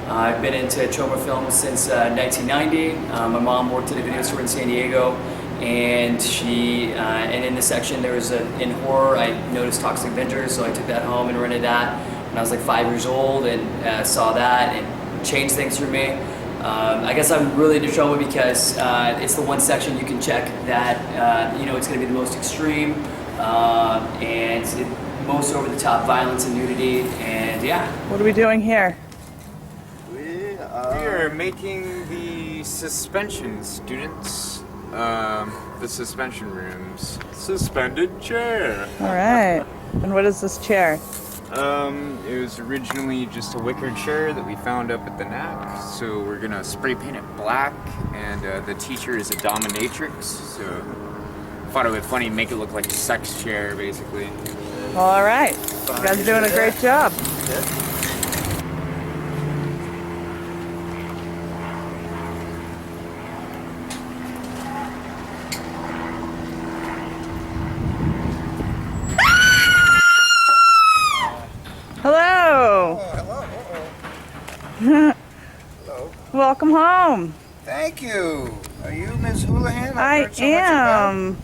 I've been into troma films since 1990. My mom worked at a video store in San Diego, and and in the section there was in horror. I noticed Toxic Avenger, so I took that home and rented that when I was like 5 years old, and saw that and changed things for me. I guess I'm really into troma because it's the one section you can check that it's going to be the most extreme and most over-the-top violence and nudity, and yeah. What are we doing here? We are making the suspension, students. The suspension rooms. Suspended chair. All right. And what is this chair? It was originally just a wicker chair that we found up at the NAC, so we're gonna spray paint it black, and the teacher is a dominatrix, so I thought it would be funny make it look like a sex chair, basically. All right. You guys are doing a great job. Hello. Oh, hello. Hello. Welcome home. Thank you. Are you Ms. Houlihan? I I've heard so much am.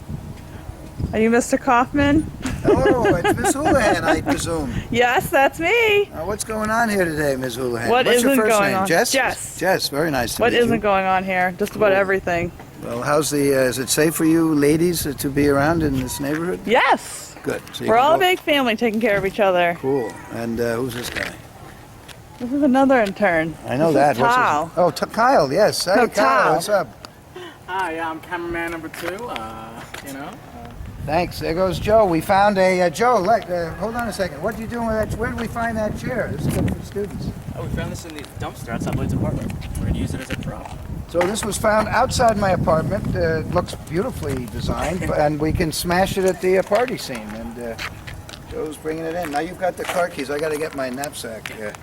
Are you Mr. Kaufman? about. Oh, it's Ms. Houlihan, I presume. Yes, that's me. What's going on here today, Ms. Houlihan? What What's your isn't first going name? on? Jess? Jess. Jess, very nice to What meet you. isn't going on here? Just about everything. Well, how's the, is it safe for you ladies to be around in this neighborhood? Yes. Good. So you We're can all a go- big family taking care of each other. Cool. And who's this guy? This is another intern. I know This that. is Kyle. What's his... Oh, Kyle, yes. Hey, No, Kyle, Kyle. what's up? Hi, yeah, I'm cameraman number 2. Thanks. There goes Joe. We found a... Joe, hold on a second. What are you doing with that? Where did we find that chair? This is good for students. Oh, we found this in the dumpster outside Blade's apartment. We're gonna use it as a prop. So this was found outside my apartment. It looks beautifully designed, and we can smash it at the party scene. And Joe's bringing it in. Now you've got the car keys. I got to get my knapsack. At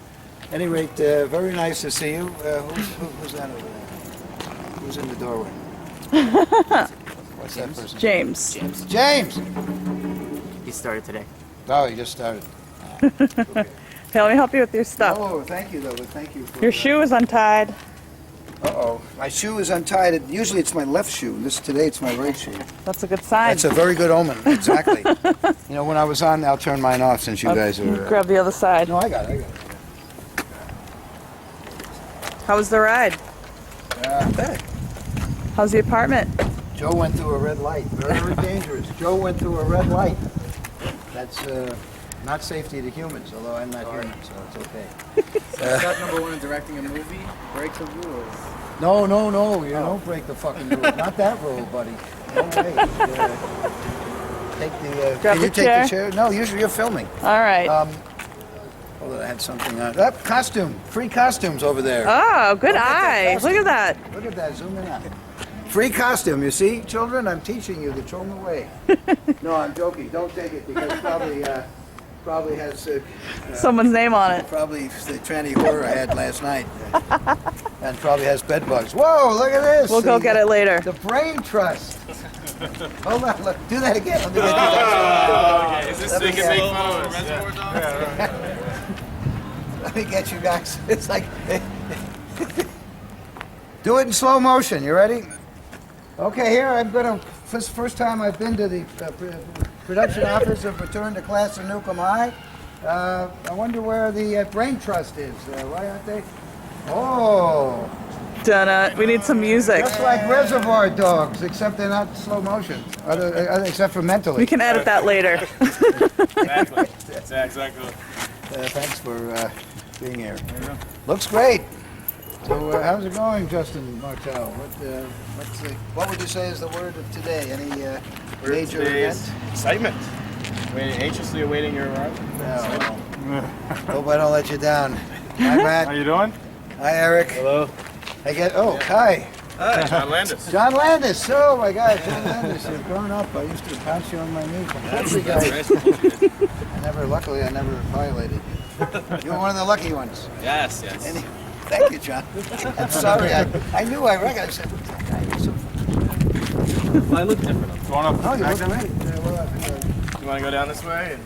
any rate, very nice to see you. Who's that over there? Who's in the doorway? What's that person? James. James! He started today. Oh, he just started. Hey, let me help you with your stuff. Oh, thank you, though. Thank you. For, Your shoe is untied. Uh-oh. My shoe is untied. Usually it's my left shoe. Today it's my right shoe. That's a good sign. That's a very good omen. Exactly. When I was on, I'll turn mine off since you guys You are... grab the other side. No, I got it. How was the ride? Hey, How's the apartment? Joe went through a red light. Very dangerous. Joe went through a red light. That's not safety to humans, although I'm not human, so it's okay. Step number 1 in directing a movie: break the rules. No, you don't break the fucking rule. Not that rule, buddy. No way. Take the. Grab Can you the take chair? the chair? No, usually you're filming. All right. Hold on, I had something on. Costume. Free costumes over there. Oh, good Look at that eye. costume. Look at that. Look at that. Zoom in on it. Free costume. You see, children, I'm teaching you the troma way. No, I'm joking. Don't take it because probably has. Someone's name on it. Probably the tranny horror I had last night. And probably has bed bugs. Whoa, look at this. We'll go get it later. The brain trust. Hold on, look. Do that again. Let me get you guys. Okay, is this Let so me you can make photos? Let me get you guys. It's like... Do it in slow motion. You ready? Okay, here I'm going to... First time I've been to the production office of Return to Class in NUKEM High. I wonder where the brain trust is. Why aren't they? Oh, Done. We need some music. just like Reservoir Dogs, except they're not slow motion, except for mentally. We can edit that later. Exactly. Exactly. Thanks for being here. Looks great. So how's it going, Justin Martel? What would you say is the word of today? Any major event? Excitement. Anxiously awaiting your arrival. No. Hope I don't let you down. Hi, Matt. How you doing? Hi, Eric. Hello. Hi. Hi, John Landis. John Landis. Oh my God, John Landis. You've grown up. I used to pounce you on my knee. Luckily, I never violated you. You were one of the lucky ones. Yes. Thank you, John. I'm sorry. I knew I recognized him. I look different. Oh, you look great. You want to go down this way? And,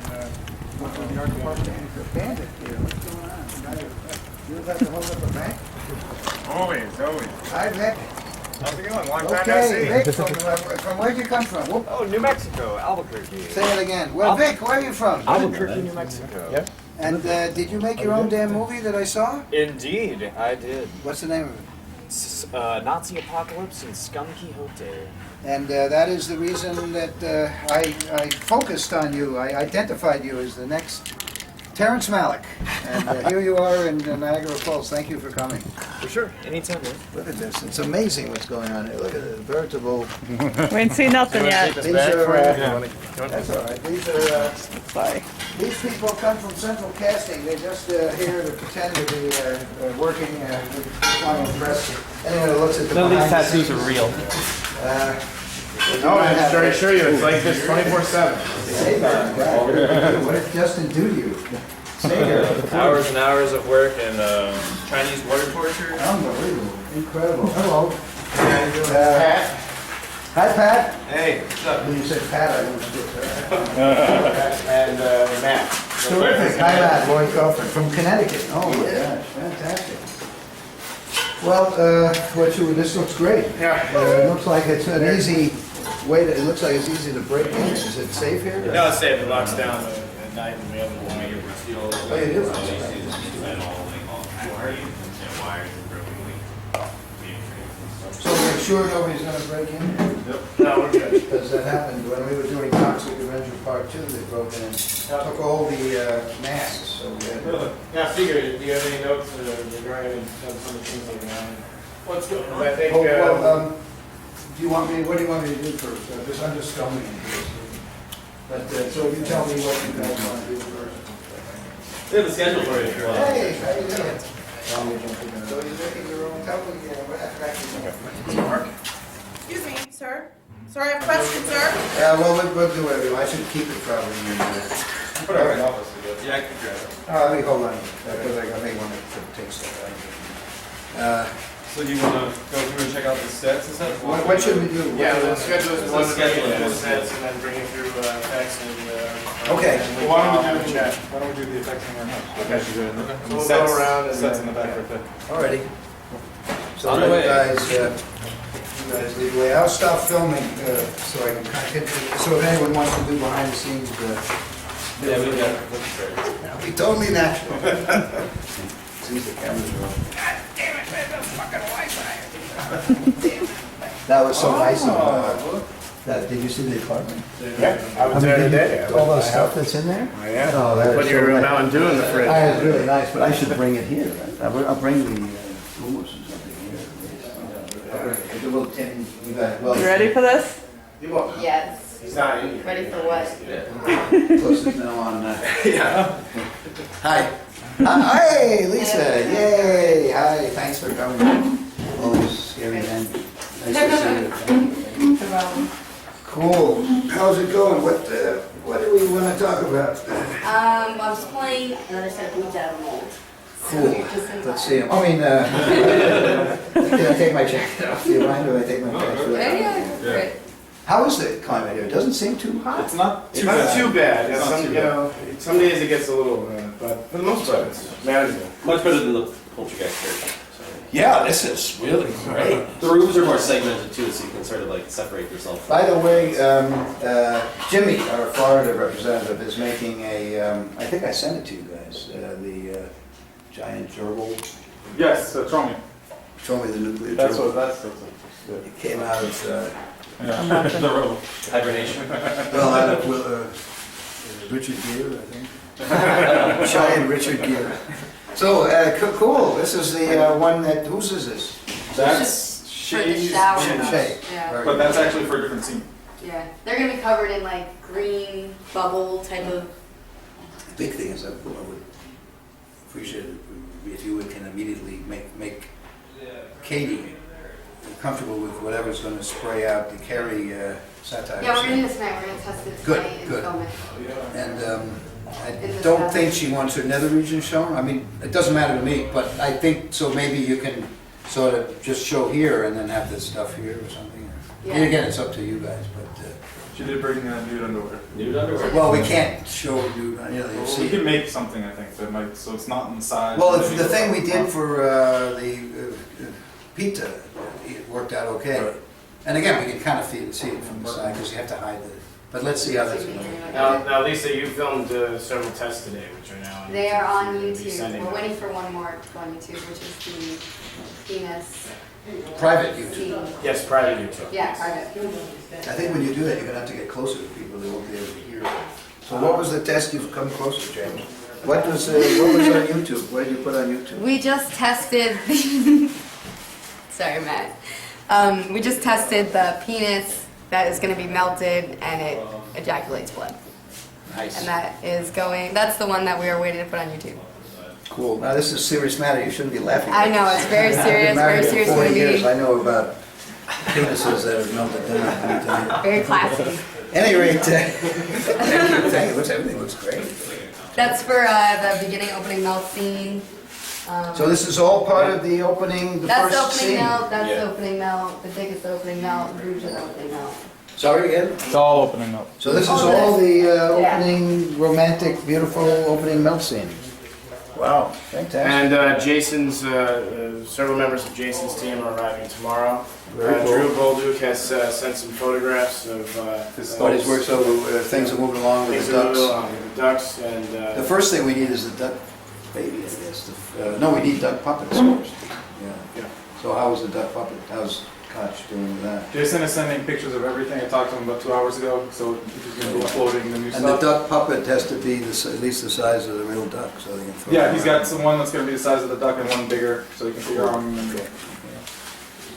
Bandit here. What's going on? You about to hold up a bank? Always. Hi, Vic. How's it going? Long time no Okay, see. Vic, from where'd you come from? Whoop. Oh, New Mexico, Albuquerque. Say it again. Well, Vic, where are you from? Albuquerque, New Mexico. Yep. And did you make your own damn movie that I saw? Indeed, I did. What's the name of it? Nazi Apocalypse and Scum Quixote. And that is the reason that I focused on you. I identified you as the next Terrence Malick. And here you are in Niagara Falls. Thank you for coming. For sure. Anytime, man. Look at this. It's amazing what's going on here. Look at it. Veritable. We ain't seen nothing yet. These are, that's all right. These are, Sorry. these people come from Central Casting. They're just here to pretend to be working with want to impress anyone who looks at the None of these behind the tattoos scenes. are real. No, I'm trying to assure you, it's like this 24/7. Say that. What did Justin do to you? Say here. Hours and hours of work and Chinese water torture. Unbelievable. Incredible. Hello. Pat. Hi, Pat. Hey, what's up? When you said Pat, I understood. And Matt. Terrific. Hi, Matt. Lloyd Crawford from Connecticut. Oh, my gosh. Fantastic. Well, this looks great. Yeah. It looks like it's an easy way to, it looks like it's easy to break in. Is it safe here? No, it's safe. It locks down at night and we have a Oh, you do? So we're sure nobody's gonna break in here? No, we're good. Because that happened when we were doing Toxic Avenger Part 2, they broke in and took all the masks, so we had to... Yeah, I figured. Do you have any notes regarding some of the things that are going on? What's going on? I think. do you want me, what do you want me to do first? Because I'm just filming it here. But, so you tell me what you guys want to do first. We have a schedule for you if you want. Hey, how you doing? So you're making your own company, what actually? Excuse me, sir. Sorry, I have a question, sir. Yeah, well, we'll do whatever you want. I should keep it probably. Put our office together. Yeah, I can grab it. Let me hold on, because I may want to take stuff out. So do you want to go through and check out the sets and stuff? What should we do? Yeah, the schedule is one schedule, schedule yeah. the sets and then bring it through effects and. Okay. Why don't we do chat? Why don't we do the effects in our house? Okay. So we'll go around and sets then- in the back right there. Alrighty. So On the you way. guys lead the way. I'll stop filming, so I can continue. So if anyone wants to do behind the scenes, Yeah, we got it. it'll be totally natural. See the cameras roll. God damn it, man, that's fucking Wi-Fi. That was so nice of, did you see the apartment? Yeah, I was there today. All the stuff that's in there? Oh, yeah. Oh, that Put is your so nice. Mountain Dew in the fridge. It's really nice, but I should bring it here. Right? I'll bring the thermos or something here. A little tin. You got it. Well, You ready for this? Yes. He's not in here. Ready for what? Close is now on. Yeah. Hi. Hi, Lisa. Yay. Hi. Thanks for coming. Always scary man. Nice to see you. Cool. How's it going? What do we want to talk about? I'm just playing another set of boots out of mold. Cool. Let's see 'em. I mean, can I take my jacket off? Do you mind if I take my jacket off? Yeah, great. How is the climate here? It doesn't seem too hot. It's not It's too not bad. too bad. Yeah, It's not some, too you know, some days it gets a little, but for the most part, it's manageable. Much better than the Poltergeist version. Yeah, this is really great. The rooms are more segmented too, so you can sort of like separate yourself. By the way, Jimmy, our Florida representative, is making a, I think I sent it to you guys, the giant gerbil. Yes, troma. Show me the nuclear That's gerbil. what that's. It came out of, Yeah. The robe. Hibernation. well, out of Richard Gere, I think. Giant Richard Gere. So, cool. This is the one that, whose is this? That's For the shades. shower. Shay. Yeah. Very But good. that's actually for a different scene. Yeah. They're gonna be covered in like green bubble type of. The big thing is I would appreciate it if you would can immediately make Katie comfortable with whatever's going to spray out the Carrie satire. Yeah, we're gonna do this tonight. We're gonna test it Good, tonight and good. film it. And I don't think she wants her nether region shown. I mean, it doesn't matter to me, but I think, so maybe you can sort of just show here and then have this stuff here or something. Yeah. And again, it's up to you guys, but She did bring nude underwear. Nude underwear. Well, we can't show you, you We see. can make something, I think, that might, so it's not inside. Well, the thing we did for the pizza, it worked out okay. Right. And again, we can kind of see it from the side because you have to hide the, but let's see how that's going to work. Now, Lisa, you filmed several tests today, which are now on They are on We'll be YouTube. sending We're them. waiting for one more on YouTube, which is the penis Private YouTube. scene. Yes, private YouTube. Yeah, private. I think when you do that, you're going to have to get closer to people, they won't be able to hear. So what was the test? You've come closer, James. What was on YouTube? What did you put on YouTube? We just tested. Sorry, Matt. We just tested the penis that is going to be melted and it ejaculates blood. Nice. And that is going. That's the one that we are waiting to put on YouTube. Cool. Now, this is a serious matter. You shouldn't be laughing. I know, it's very I've been serious, married very for serious 40 movie. years. I know about penises that have melted down. let me tell you. Very classy. Any rate, thank you. Everything looks great. That's for the beginning opening melt scene. So this is all part of the opening, the That's the first opening scene? melt. That's the opening melt. The dick is the opening melt. Rouge is the opening melt. Sorry again? It's all opening up. So this is All all the Yeah. opening, romantic, beautiful opening melt scene. Wow, fantastic. And Jason's, several members of Jason's team are arriving tomorrow. Drew Bolduc has sent some photographs of What is work, so things are moving along with things the that are ducks. along with the ducks and The first thing we need is the duck baby, I guess. No, we need duck puppets first. Yeah. So how was the duck puppet? How's Koch doing with that? Jason is sending pictures of everything. I talked to him about 2 hours ago, so he's going to be uploading the new And the stuff. duck puppet has to be at least the size of the real duck, so they can throw it Yeah, he's got around. some one that's going to be the size of the duck and one bigger, so you can figure out.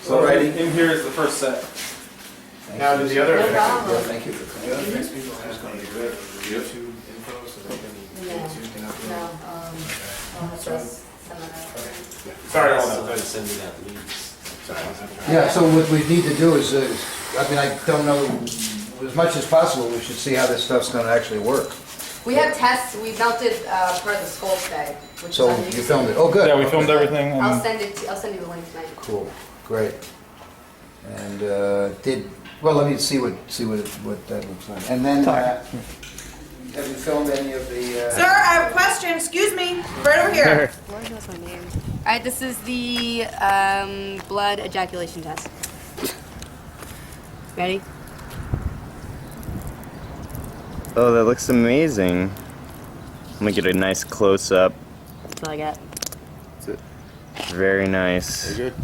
So Alrighty. in here is the first set. Thanks. now to the other No effective problem. Yeah, thank you for coming. next week is going to be great. YouTube info so they can YouTube can upload. No, I'll have to send that out. Sorry, I'm hold on. going to send you that leads. Yeah, so what we need to do is, I mean, I don't know, as much as possible, we should see how this stuff's gonna actually work. We have tests. We melted part of the skull today, which So is on you YouTube. filmed it, oh, good. Yeah, we filmed everything. I'll And send it. I'll send you the link tonight. Cool, great. And well, let me see what that looks like. And then, have you filmed any of the? Sir, I have a question. Excuse me. Right over here. Lord knows my name. All right, this is the blood ejaculation test. Ready? Oh, that looks amazing. I'm gonna get a nice close up. That's all I got. Very nice. Good.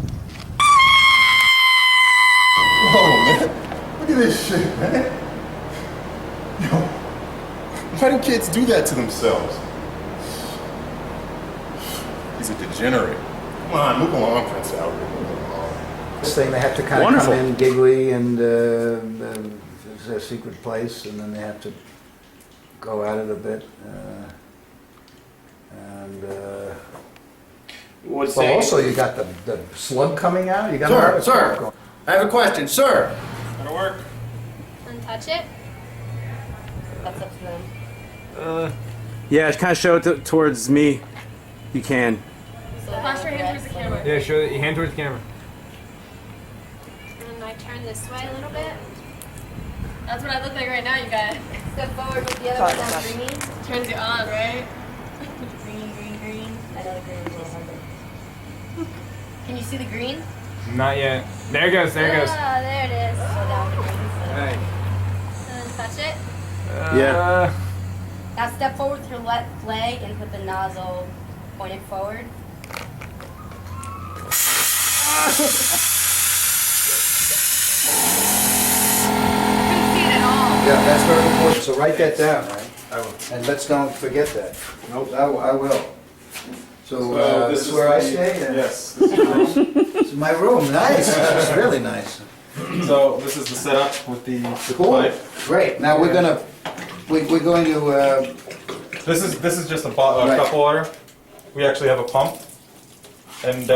Whoa, man. Look at this shit, man. Yo, why do kids do that to themselves? He's a degenerate. Come on, move along, Prince Albert. Move along. This thing, they have to kind of Wonderful. come in giggly and it's a secret place, and then they have to go at it a bit. What's Well, also you got the slug coming out. You got Sir, I have a question, sir. Gonna work. Untouch it. That's up to them. Yeah, kind of show it towards me. You can. So Wash your hand towards the camera. Yeah, show your hand towards the camera. And I turn this way a little bit. That's what I look like right now, you guys. Step forward with the other one down green. Turns you on, right? Green, green, green. I know the green is a little harder. Can you see the green? Not yet. There it goes. There it goes. Ah, there it is. Go down the green. Right. And then touch it. Yeah. Now step forward with your left leg and put the nozzle pointed forward. Couldn't see it at all. Yeah, that's very important, so write that down, right? And let's don't forget that. Nope. I will. So, this is where I stay? Yes. This is my room, nice, it's really nice. So this is the setup with the Cool, pipe. great, now we're going to, This is just a Right. cup water. We actually have a pump, and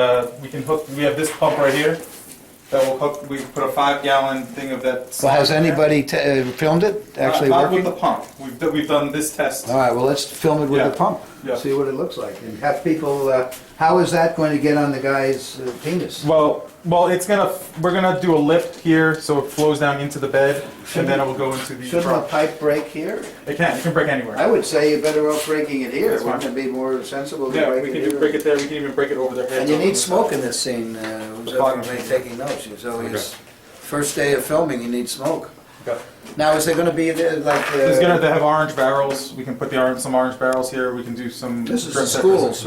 we can hook. We have this pump right here that will hook. We put a 5-gallon thing of that. well, has anybody filmed it, actually Not working? with the pump. We've done this test. All right, well, let's film it with Yeah. the pump, Yeah. see what it looks like, and have people How is that going to get on the guy's penis? Well, we're gonna do a lip here so it flows down into the bed, and then it will go into the. Shouldn't a pipe break here? It can break anywhere. I would say you're better off breaking it here. That's Wouldn't fine. it be more sensible to Yeah, break we it can here? just break it there. We can even break it over their heads. And you need smoke in this scene. Who's ever taking notes? It's always first day of filming. You need smoke. Okay. Now, is there going to be like? They have orange barrels. We can put some orange barrels here. We can do some. This is dress a school, decorations.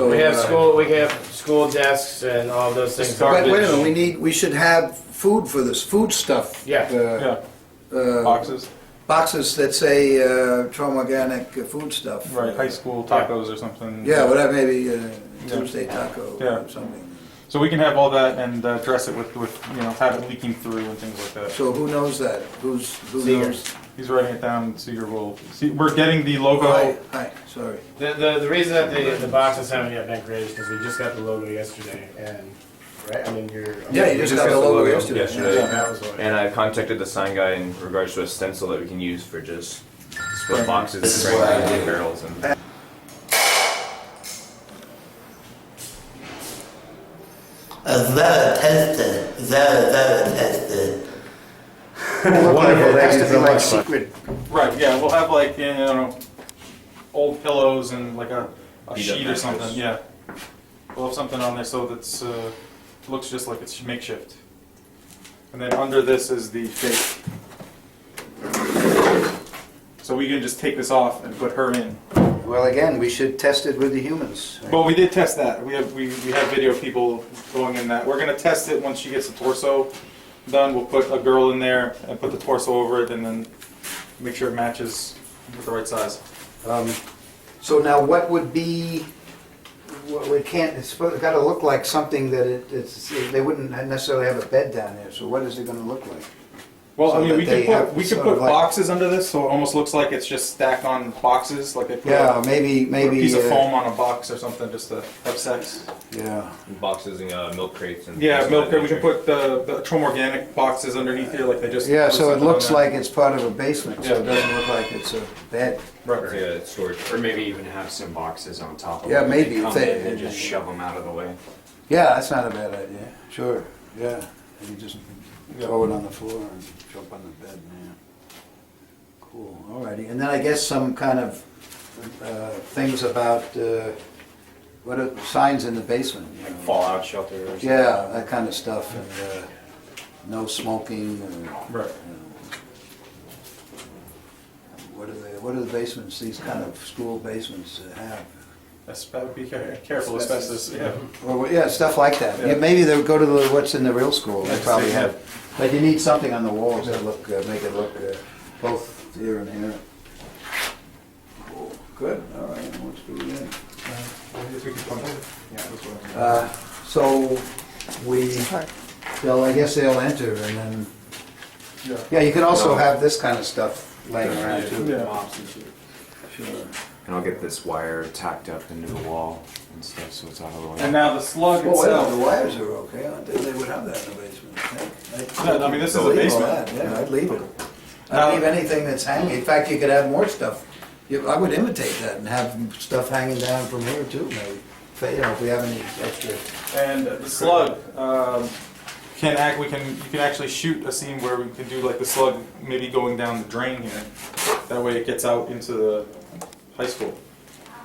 so We have school desks and all those things. But wait a minute. We should have food for this. Food stuff. Yeah. Boxes. Boxes that say Troma organic food stuff. Right, high school tacos or something. Yeah, whatever. Maybe Tuesday taco or something. So we can have all that and dress it with have it leaking through and things like that. So who knows that? Who knows? He's writing it down. Seeger will. See, we're getting the logo. Hi. Sorry. The reason that the boxes haven't yet been created is because we just got the logo yesterday, and right. I mean, Yeah, you just got the logo yesterday. yesterday. Yeah, that was what. And I contacted the sign guy in regards to a stencil that we can use for just split boxes, spraying the barrels, and Very tested. Very tested. Wonderful. It has to be so like much. secret. Right. Yeah, we'll have like old pillows and like a Beat sheet up or something. mattress. Yeah. We'll have something on there so that's looks just like it's makeshift. And then under this is the fake. So we can just take this off and put her in. Well, again, we should test it with the humans. Well, we did test that. We have video of people going in that. We're gonna test it once she gets the torso done. We'll put a girl in there and put the torso over it, and then make sure it matches with the right size. So now, what would be? Well, it can't. It's got to look like something that they wouldn't necessarily have a bed down there. So what is it going to look like? Well, So I mean, that we they could have put we could sort put of like- boxes under this, so it almost looks like it's just stacked on boxes, like they put Yeah, a maybe piece of foam on a box or something, just to have sex. Yeah. boxes and milk crates. And Yeah, things of milk. that We can nature. put the Troma organic boxes underneath here, like they just. Yeah. put So it something looks on there. like it's part of a basement. So it doesn't look like it's a bed. Right. Yeah, it's storage. Or maybe even have some boxes on top of Yeah, it. maybe, They come if they- in and just shove them out of the way. Yeah, that's not a bad idea. Sure. Yeah. You just throw it on the floor and jump on the bed. Yeah. Cool. Alrighty. And then I guess some kind of things about what are signs in the basement. You know? Fallout shelter or something. Yeah, that kind of stuff, and no smoking. Right. What do the basements? These kind of school basements have? Be careful, asbestos. Yeah. Or yeah, stuff like that. Yeah. Yeah, maybe they'll go to what's in the real school. They That's probably the- have, but you need something on the walls that look make it look both here and here. Cool. Good. All right. Let's do it again. So I guess they'll enter and then. Yeah, you can also have this kind of stuff laying around too. Yeah. Sure. And I'll get this wire tacked up into the wall and stuff so it's out of the way. And now the slug Well, wait, itself. the wires are okay, aren't they? They would have that in the basement, I think. Yeah, I mean, this is a Leave all basement. that, yeah, I'd leave it. Now- I'd leave anything that's hanging. In fact, you could have more stuff. I would imitate that and have stuff hanging down from here too, maybe. If we have any extra. And the slug you can actually shoot a scene where we can do like the slug maybe going down the drain here. That way it gets out into the high school.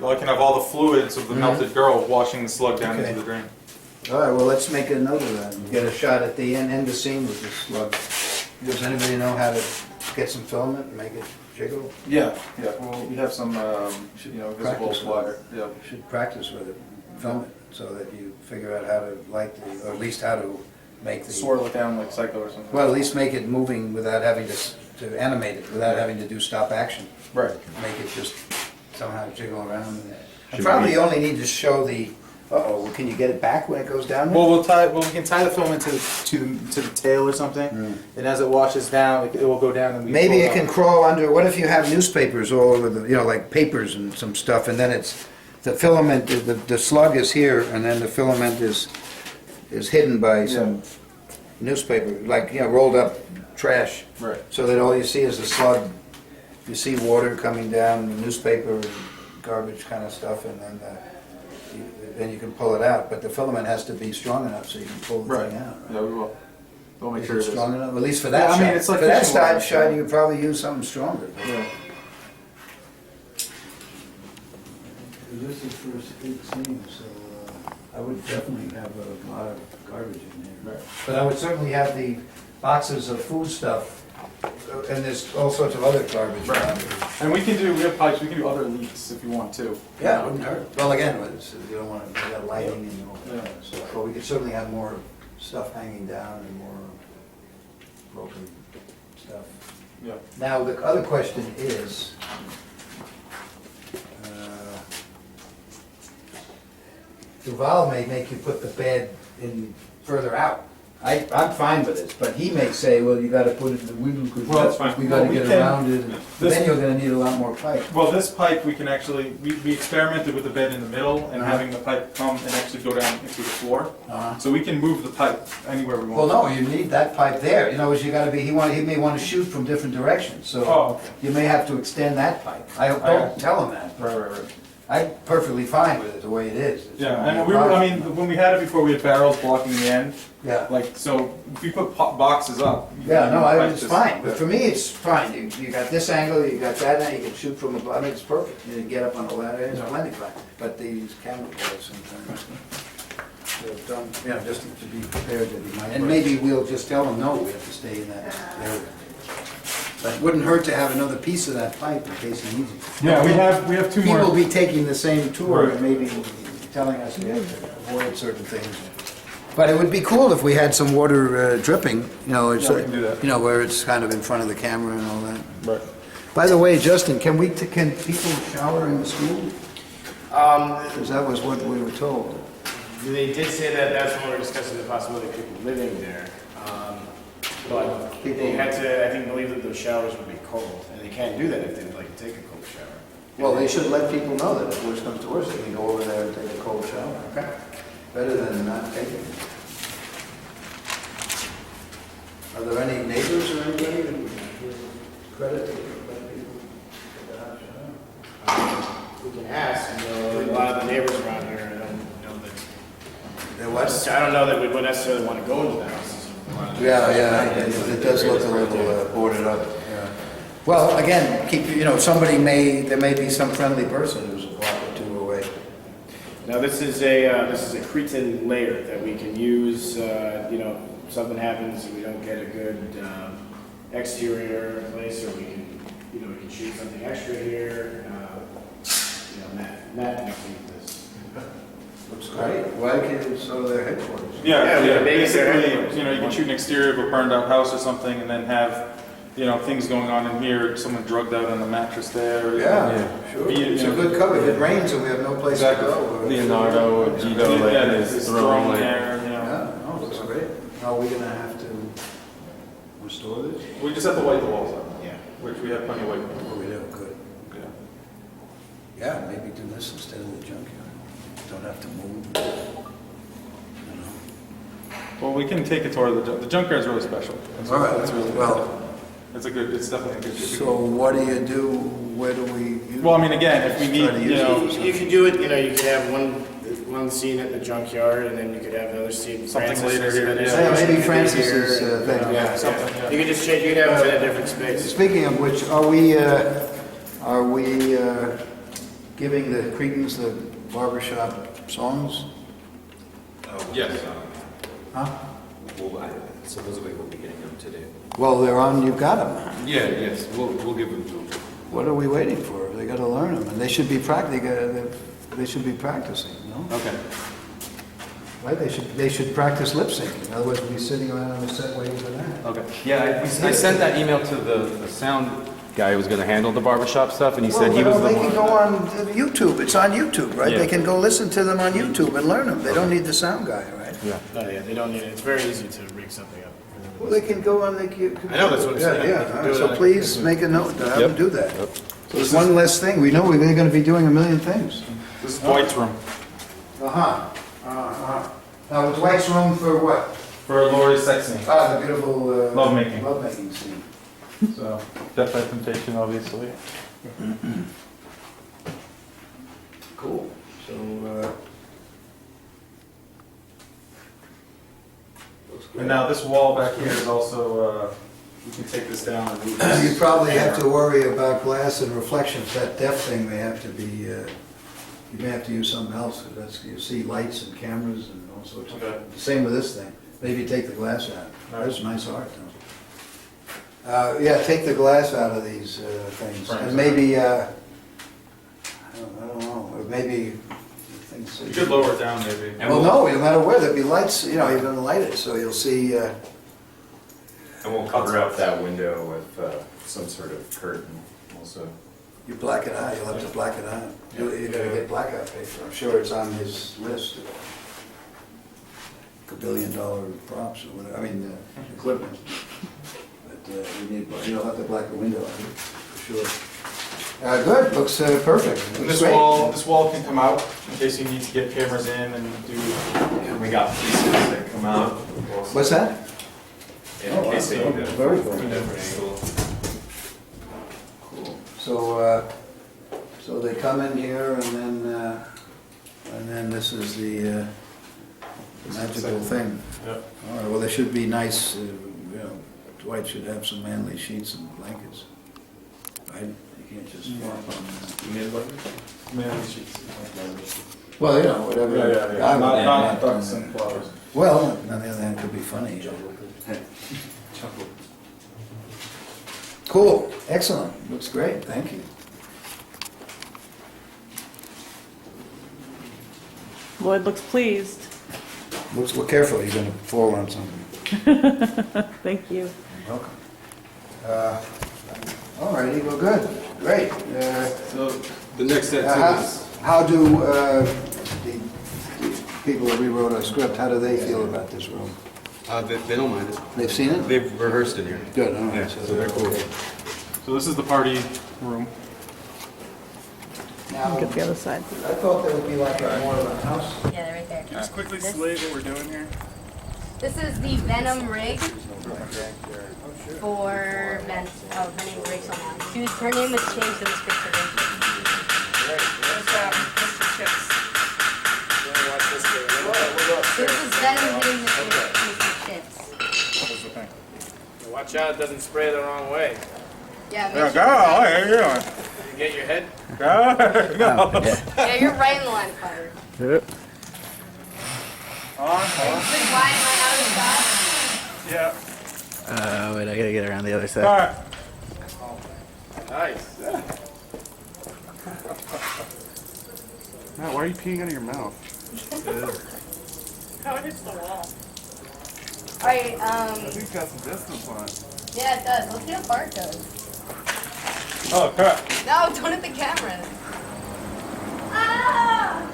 I can have all the fluids of the melted girl washing the slug down Okay. into the drain. All right, well, let's make a note of that and get a shot at the end of the scene with this slug. Does anybody know how to get some filament and make it jiggle? Yeah. Well, we have some visible Practice slug. with it. Yeah. You should practice with it, film it, so that you figure out how to light or at least how to make the. Swirl it down like Psycho or something. Well, at least make it moving without having to animate it, without having to do stop action. Right. Make it just somehow jiggle around. And Should probably we- you only need to show the, can you get it back when it goes down there? Well, we can tie the filament to the tail or something, and as it washes down, it will go down. And we Maybe pull it can crawl under, what if you have newspapers all over the, like papers and some stuff, and then it's, the filament, the slug is here, and then the filament is hidden by some newspaper, like, rolled up trash. Right. So that all you see is the slug. You see water coming down, newspaper, garbage kind of stuff, and then then you can pull it out, but the filament has to be strong enough so you can pull the thing out. Yeah, we will. We'll make Is sure it it is. strong enough? At least for that Yeah, I shot. mean, it's like for that fishing wire. shot, you could probably use something stronger. Yeah. This is for a street scene, so I would definitely have a lot of garbage in there. Right. But I would certainly have the boxes of food stuff, and there's all sorts of other garbage around here. And we have pipes, we can do other leaks if you want to. Yeah, it wouldn't hurt. Well, again, you don't want to have lighting and all that Yeah. stuff. But we could certainly have more stuff hanging down and more broken stuff. Yeah. Now, the other question is, Duval may make you put the bed in further out. I'm fine with this, but he may say, well, you gotta put it in the window, because Well, that's fine. we gotta Well, we get can- around it, and this- then you're gonna need a lot more pipe. Well, this pipe, we can actually, we experimented with the bed in the middle and Uh-huh. having the pipe come and actually go down into the floor. Uh-huh. So we can move the pipe anywhere we Well, want. no, you need that pipe there, you know, you gotta be, he may wanna shoot from different directions, so Oh, okay. you may have to extend that pipe. Don't tell him that. Right. I'm perfectly fine with it the way it is. It's Yeah, not a and we were, I problem. mean, when we had it before, we had barrels blocking the end. Yeah. Like, so if we put boxes up. Yeah, no, pipe it's just- fine, but for me, it's fine, you got this angle, you got that angle, you can shoot from above, I mean, it's perfect, you can get up on the ladder, it's Yeah. plenty fine, but these camera boys sometimes, they're done, you know, just to be prepared that he might, and maybe we'll just tell them, no, we have to stay in that area. But it wouldn't hurt to have another piece of that pipe in case he needs it. Yeah, we have two more. People will be taking the same tour Right. and maybe telling us we have to avoid certain things. But it would be cool if we had some water dripping, you know, it's, Yeah, we can do that. you know, where it's kind of in front of the camera and all that. Right. By the way, Justin, can people shower in the school? Because that was what we were told. They did say that that's when we were discussing the possibility of people living there. But they had to, I think, believe that those showers would be cold, and they can't do that if they would like to take a cold shower. Well, they should let people know that if worse comes to worse, they can go over there and take a cold shower. Okay. Better than not taking it. Are there any neighbors or anybody who give credit to let people take a hot shower? We can ask, you know, a lot of the neighbors around here, I don't know that. There was? I don't know that we would necessarily want to go into the houses. Yeah, it does look a little boarded up, yeah. Well, again, you know, there may be some friendly person who's a block or two away. Now, this is a Cretan layer that we can use, you know, something happens and we don't get a good exterior place, or we can, you know, we can shoot something extra here, you know, Matt can see this. Looks great. Why can't, so their headquarters? Yeah, Yeah, maybe they're basically, headquarters. you know, you can shoot an exterior of a burned out house or something and then have, you know, things going on in here, someone drugged out on the mattress there. Yeah, sure. Be it, It's you a know, good cover. If it rains and we have no place to Exactly. go. Leonardo or Guido, like, Yeah, is it's throwing, thrown like, there, you know. Yeah, no, looks great. Are we gonna have to restore this? We just have to white the walls up, Yeah. which we have plenty of white. Oh, we do, good. Yeah. Yeah, maybe do this instead of the junkyard. Don't have to move. You know. Well, we can take a tour of the junkyard's really special. All right, It's really, well, it's definitely a good. so what do you do? Where do we? Well, I mean, again, if we Try to need, use you know, You can do it, you know, you could have one scene in the junkyard, and then you could have another scene in Something Francis, later here, and then yeah. something Maybe could be Francis's, here, thing, you know, yeah. Something, yeah. You could just change, you could have them in a different space. Speaking of which, are we giving the Cretans the barbershop songs? Yes. Huh? Well, supposedly we'll be getting them today. Well, they're on, you've got them. Yeah, yes, we'll give them to them. What are we waiting for? They gotta learn them, and they should be they should be practicing, no? Okay. Right, they should practice lip syncing, otherwise we'll be sitting around on the set waiting for that. Okay. Yeah, I sent that email to the sound guy who was going to handle the barbershop stuff, and he said he was the They can go one. on YouTube, it's on YouTube, right? Yeah. They can go listen to them on YouTube and learn them, they don't need the sound guy, right? Yeah. No, yeah, they don't need it. It's very easy to rig something up. Well, they can go on the. I know, that's what I'm saying. Yeah, They can yeah, do it so on a- please make a note to have them Yep. do that. So it's one less thing, we know we're gonna be doing a million things. This is Dwight's room Uh-huh, Now, was White's room for what? for Lori's sex scene. Ah, the beautiful. Lovemaking. Lovemaking scene. So, Death by Temptation, obviously. Cool. So, And now this wall back here is also, you can take this down and move this. You probably have to worry about glass and reflections. That depth thing may have to be, you may have to use something else. 'Cause that's, you see lights and cameras and all sorts of. Okay. Same with this thing. Maybe take the glass out. Right. That's nice art though. Yeah, take the glass out of these things. Frames, And maybe, I don't know, or maybe things. You could lower it down maybe. Well, no, no matter where, there'll be lights, you know, you're gonna light it, so you'll see, And we'll cover up that window with some sort of curtain also. you black it out, you'll have to black it out. You gotta get blackout paper, I'm sure it's on his list. $1 billion props or whatever, I mean, equipment. But you'll have to black the window out, for sure. Good, looks perfect. And Looks this great. wall can come out in case you need to get cameras in and do. We got pieces that come out. What's that? In case they need to. Very cool. So they come in here and then this is the magical thing. Yep. All right, well, there should be nice, Dwight should have some manly sheets and blankets. Right? You can't just flop on that. Manly sheets. Well, whatever. Yeah. Not ducks and flowers. Well, on the other hand, it could be funny. Cool, excellent, looks great, thank you. Lloyd looks pleased. Well, careful, you're gonna fall on something. Thank you. Welcome. All righty, well, good, great. So the next set How do the people that rewrote our script, how do they feel about this room? They don't mind it. They've seen it? They've rehearsed it here. Good, all right. Yeah, so they're cool. Okay. So this is the party room. Now, Get the other side. I thought there would be like more of a house. Yeah, they're right there. Just quickly slay what we're doing here. This is the Venom rig for Venom Rachel now. Her name was changed in the script for Rachel. This is Venom hitting Mr. Chips. Watch out, it doesn't spray the wrong way. Yeah, make sure You get your head? yeah, you're right in the line of fire. Yep. Why am I out of shot? Yeah. Wait, I gotta get around the other side. All right. Nice. Matt, why are you peeing out of your mouth? How it hits the wall. Alright, He's got some distance on it. yeah, it does. Let's see how far it goes. Oh crap. No, don't hit the camera. Ah!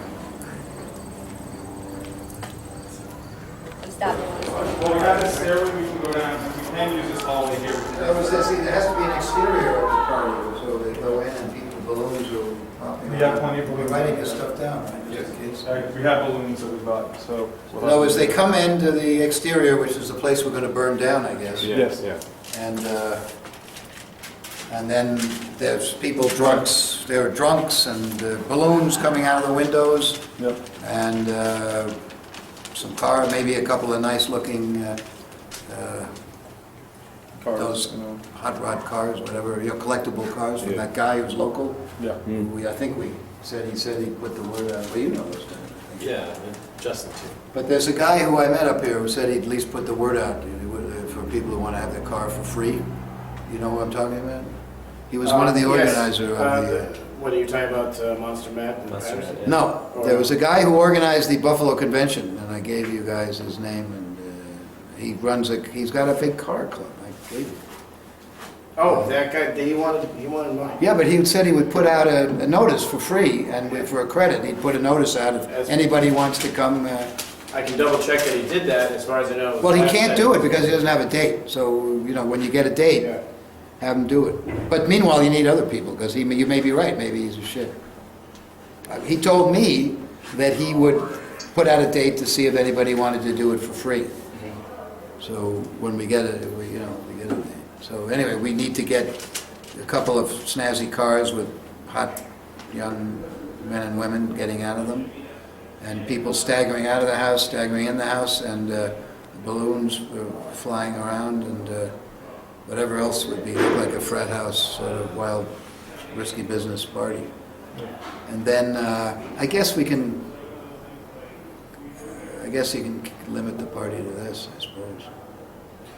Stop it. Well, we got this stairway we can go down. We can use this hallway here. There has to be an exterior of the party, so they go in and people, balloons will pop in. We have plenty of We're balloons. writing this stuff down, right? Just the kids. We have balloons that we bought, so. In other words, they come into the exterior, which is the place we're gonna burn down, I guess. Yes, yeah. And then there's people drunks, there are drunks and balloons coming out of the windows. Yep. And some car, maybe a couple of nice looking, those hot rod cars, whatever, collectible cars from that guy who's local. Yeah. I think he said he'd put the word out, well, you know those guys. I think. Yeah, Justin too. But there's a guy who I met up here who said he'd at least put the word out for people who want to have their car for free. You know what I'm talking about? He was one of the organizers of the... What are you talking about, Monster Matt? No, there was a guy who organized the Buffalo Convention, and I gave you guys his name, and he's got a big car club. I gave you. Oh, that guy, he wanted mine. Yeah, but he said he would put out a notice for free, and for a credit, he'd put a notice out if anybody wants to come. I can double check that he did that, as far as I know. Well, he can't do it because he doesn't have a date. So, when you get a date, have him do it. But meanwhile, you need other people, because you may be right, maybe he's a shit. He told me that he would put out a date to see if anybody wanted to do it for free. So when we get it, we get a date. So anyway, we need to get a couple of snazzy cars with hot young men and women getting out of them, and people staggering out of the house, staggering in the house, and balloons flying around, and whatever else would be look like a frat house sort of wild, risky business party. And then I guess we can. I guess you can limit the party to this, I suppose.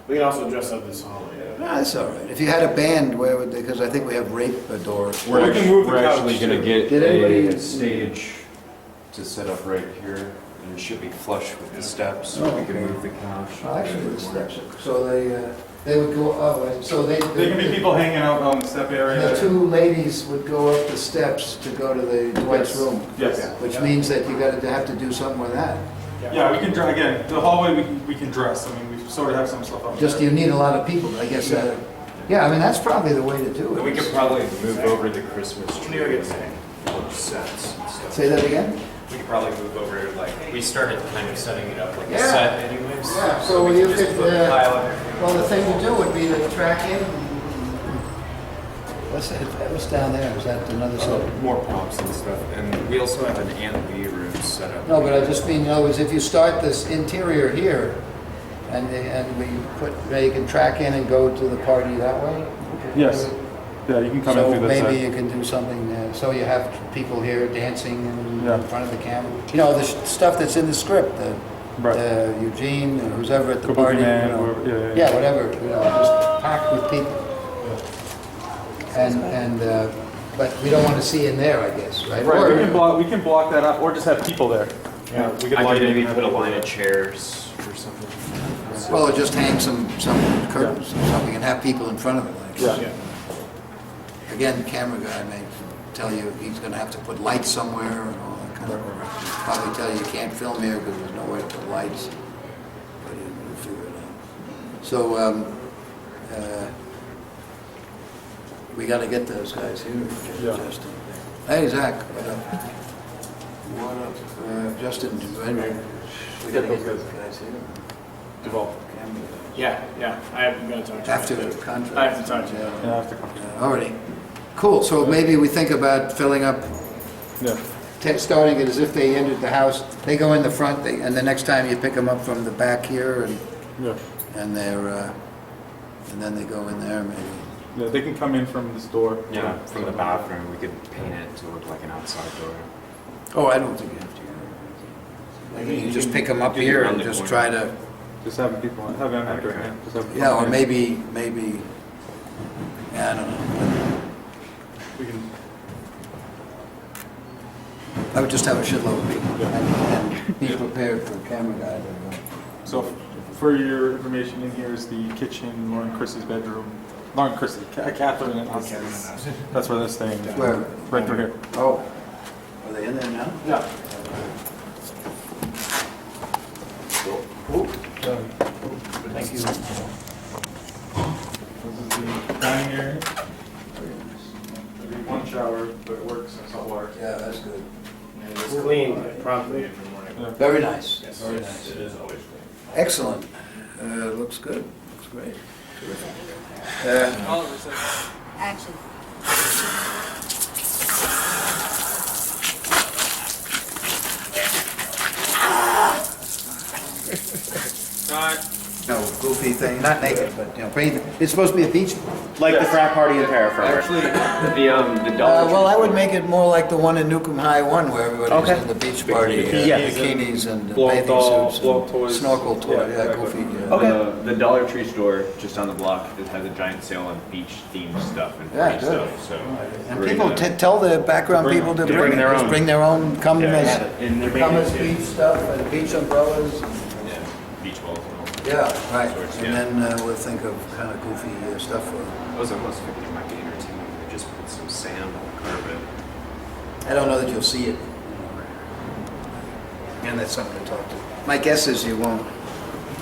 We can also dress up this hallway. No, that's all right. If you had a band, where would they? Because I think we have rape doors. We're actually too. gonna get Did anybody- a stage to set up right here, and it should be flush with the steps, so we can move the couch. Well, actually, the steps. So they would go. Oh, so There can be people hanging out on the step area. The two ladies would go up the steps to go to the Dwight's room. Yes. Which means that you got to have to do something with that. Yeah, we can, again, the hallway we can dress. I mean, we sort of have some stuff up Just there. you need a lot of people, I guess. Yeah, I mean, that's probably the way to do it. We could probably move over the Christmas tree and sets and stuff. Say that again? We could probably move over, like, we started kind of setting it up like a Yeah. set anyways. Yeah, so we you can just could, put the pile underneath. well, the thing to do would be to track in. What's that? What's down there? Is that another side? More props and stuff, and we also have an A&B room set up. No, but I just mean, in other words, if you start this interior here, and we put, you can track in and go to the party that way? Yes. Yeah, you can come in So through this maybe side. you can do something, so you have people here dancing Yeah. in front of the camera. You know, the stuff that's in the script, Right. Eugene, or who's ever at the Kabuki party, Man, you know. whoever- Yeah, whatever, you know, just packed with people. And but we don't want to see in there, I guess, right? Right, Or- we can block that up, or just have people there. Yeah, we could I light could it maybe and put a have line people of chairs or something. Well, or just hang some curtains or something and have people in front of it. Like. Yeah. Again, the camera guy may tell you he's going to have to put lights somewhere and all that kind of stuff. Probably tell you you can't film here because there's nowhere to put lights. But we'll figure it out. So we got to get those guys here. Yeah. Justin. Hey, Zach. What up? What up? Justin, we got to get those guys here. Develop. Yeah. I'm gonna talk to you. After the contract. I have to talk to you. Yeah, after. Alrighty. Cool, so maybe we think about filling up, Yeah. starting it as if they entered the house. They go in the front, and the next time you pick them up from the back here, Yeah. and then they go in there maybe. Yeah, they can come in from this door. Yeah, from the bathroom, we could paint it to look like an outside door. Oh, I don't think you have to. Maybe you just pick them up You can here run and the just corner. try to, Just having people, have them enter in. Just have yeah, or them maybe, yeah, I don't know. We can, I would just have a shitload of people and be prepared for a camera guy. so for your information, in here is the kitchen, Lauren Chrissy's bedroom. Lauren Chrissy, Catherine and us. That's where they're staying. Where? Right through here. Oh, are they in there now? Yeah. Thank you. This is the dining area. There'll be one shower, but it works, it's hot water. Yeah, that's good. And it's cleaned promptly every morning. Very nice. Yes. Very nice. It is always clean. Excellent. Looks good. Looks great. Terrific. Action. No, goofy thing, not naked, but, you know, bathing. It's supposed to be a beach. Like the frat party in Terrafirmer. Actually, The Dollar Tree Well, I would store. make it more like the one in NUKEM High 1 where everybody's Okay. in the beach party. Yeah. Bikinis and Blow-up bathing doll, suits. blow-up and toys. Snorkel toy, Yeah, yeah, exactly. goofy. Yeah. Okay. The Dollar Tree store just on the block it has a giant sale on beach themed stuff and Yeah, free good. stuff. So And we're people gonna- tell the background Bring people to them. bring Bring their just own. bring their own, come Yeah, as, in their come as bathing beach suits. stuff and beach umbrellas. Yeah, beach balls and all. Yeah, right. Sorts, And yeah. then we'll think of kind of goofy stuff for them. I was almost thinking it might be entertaining to just put some sand on the carpet. I don't know that you'll see it. And that's something to talk to. My guess is you won't.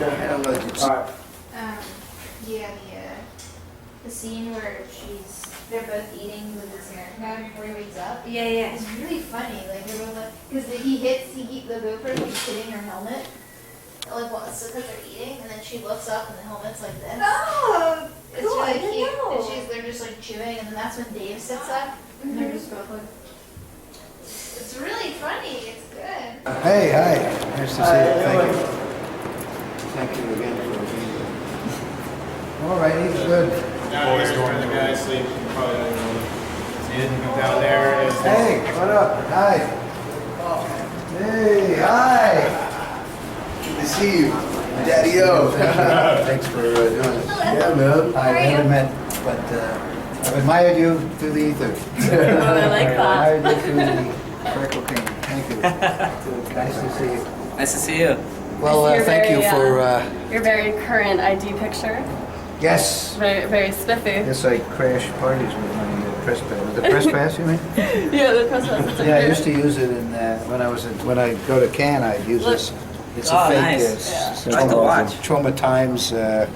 I don't know that you'd see it. Yeah, the scene where they're both eating with his haircut before he wakes up. Yeah. It's really funny, like they're both like, because the GoPro keeps hitting her helmet, like so because they're eating, and then she looks up and the helmet's like this. Oh, It's really cute. And they're just like chewing, and then that's when Dave sits up, and they're just both like. It's really funny. It's good. Hey, hi. Nice to see you. Thank you. Thank you again for being here. All righty, good. Down here is where the guy sleeps. You probably don't know. See it down there is. Hey, what up? Hi. Hey, hi. Good to see you. Daddy-O. Thanks for doing this. Yeah, man. I haven't met, but I've admired you through the ether. I like that. I admired you through the Crackle King. Thank you. Nice to see you. Nice to see you. Well, thank you for... Your very current ID picture. Yes. Very, very spiffy. Yes, I crash parties with my press pass. The press pass, you mean? Yeah, the press pass. Yeah, I used to use it in when I go to Cannes. I'd use this. It's a fake. Nice. It's I like to watch. Troma Times. I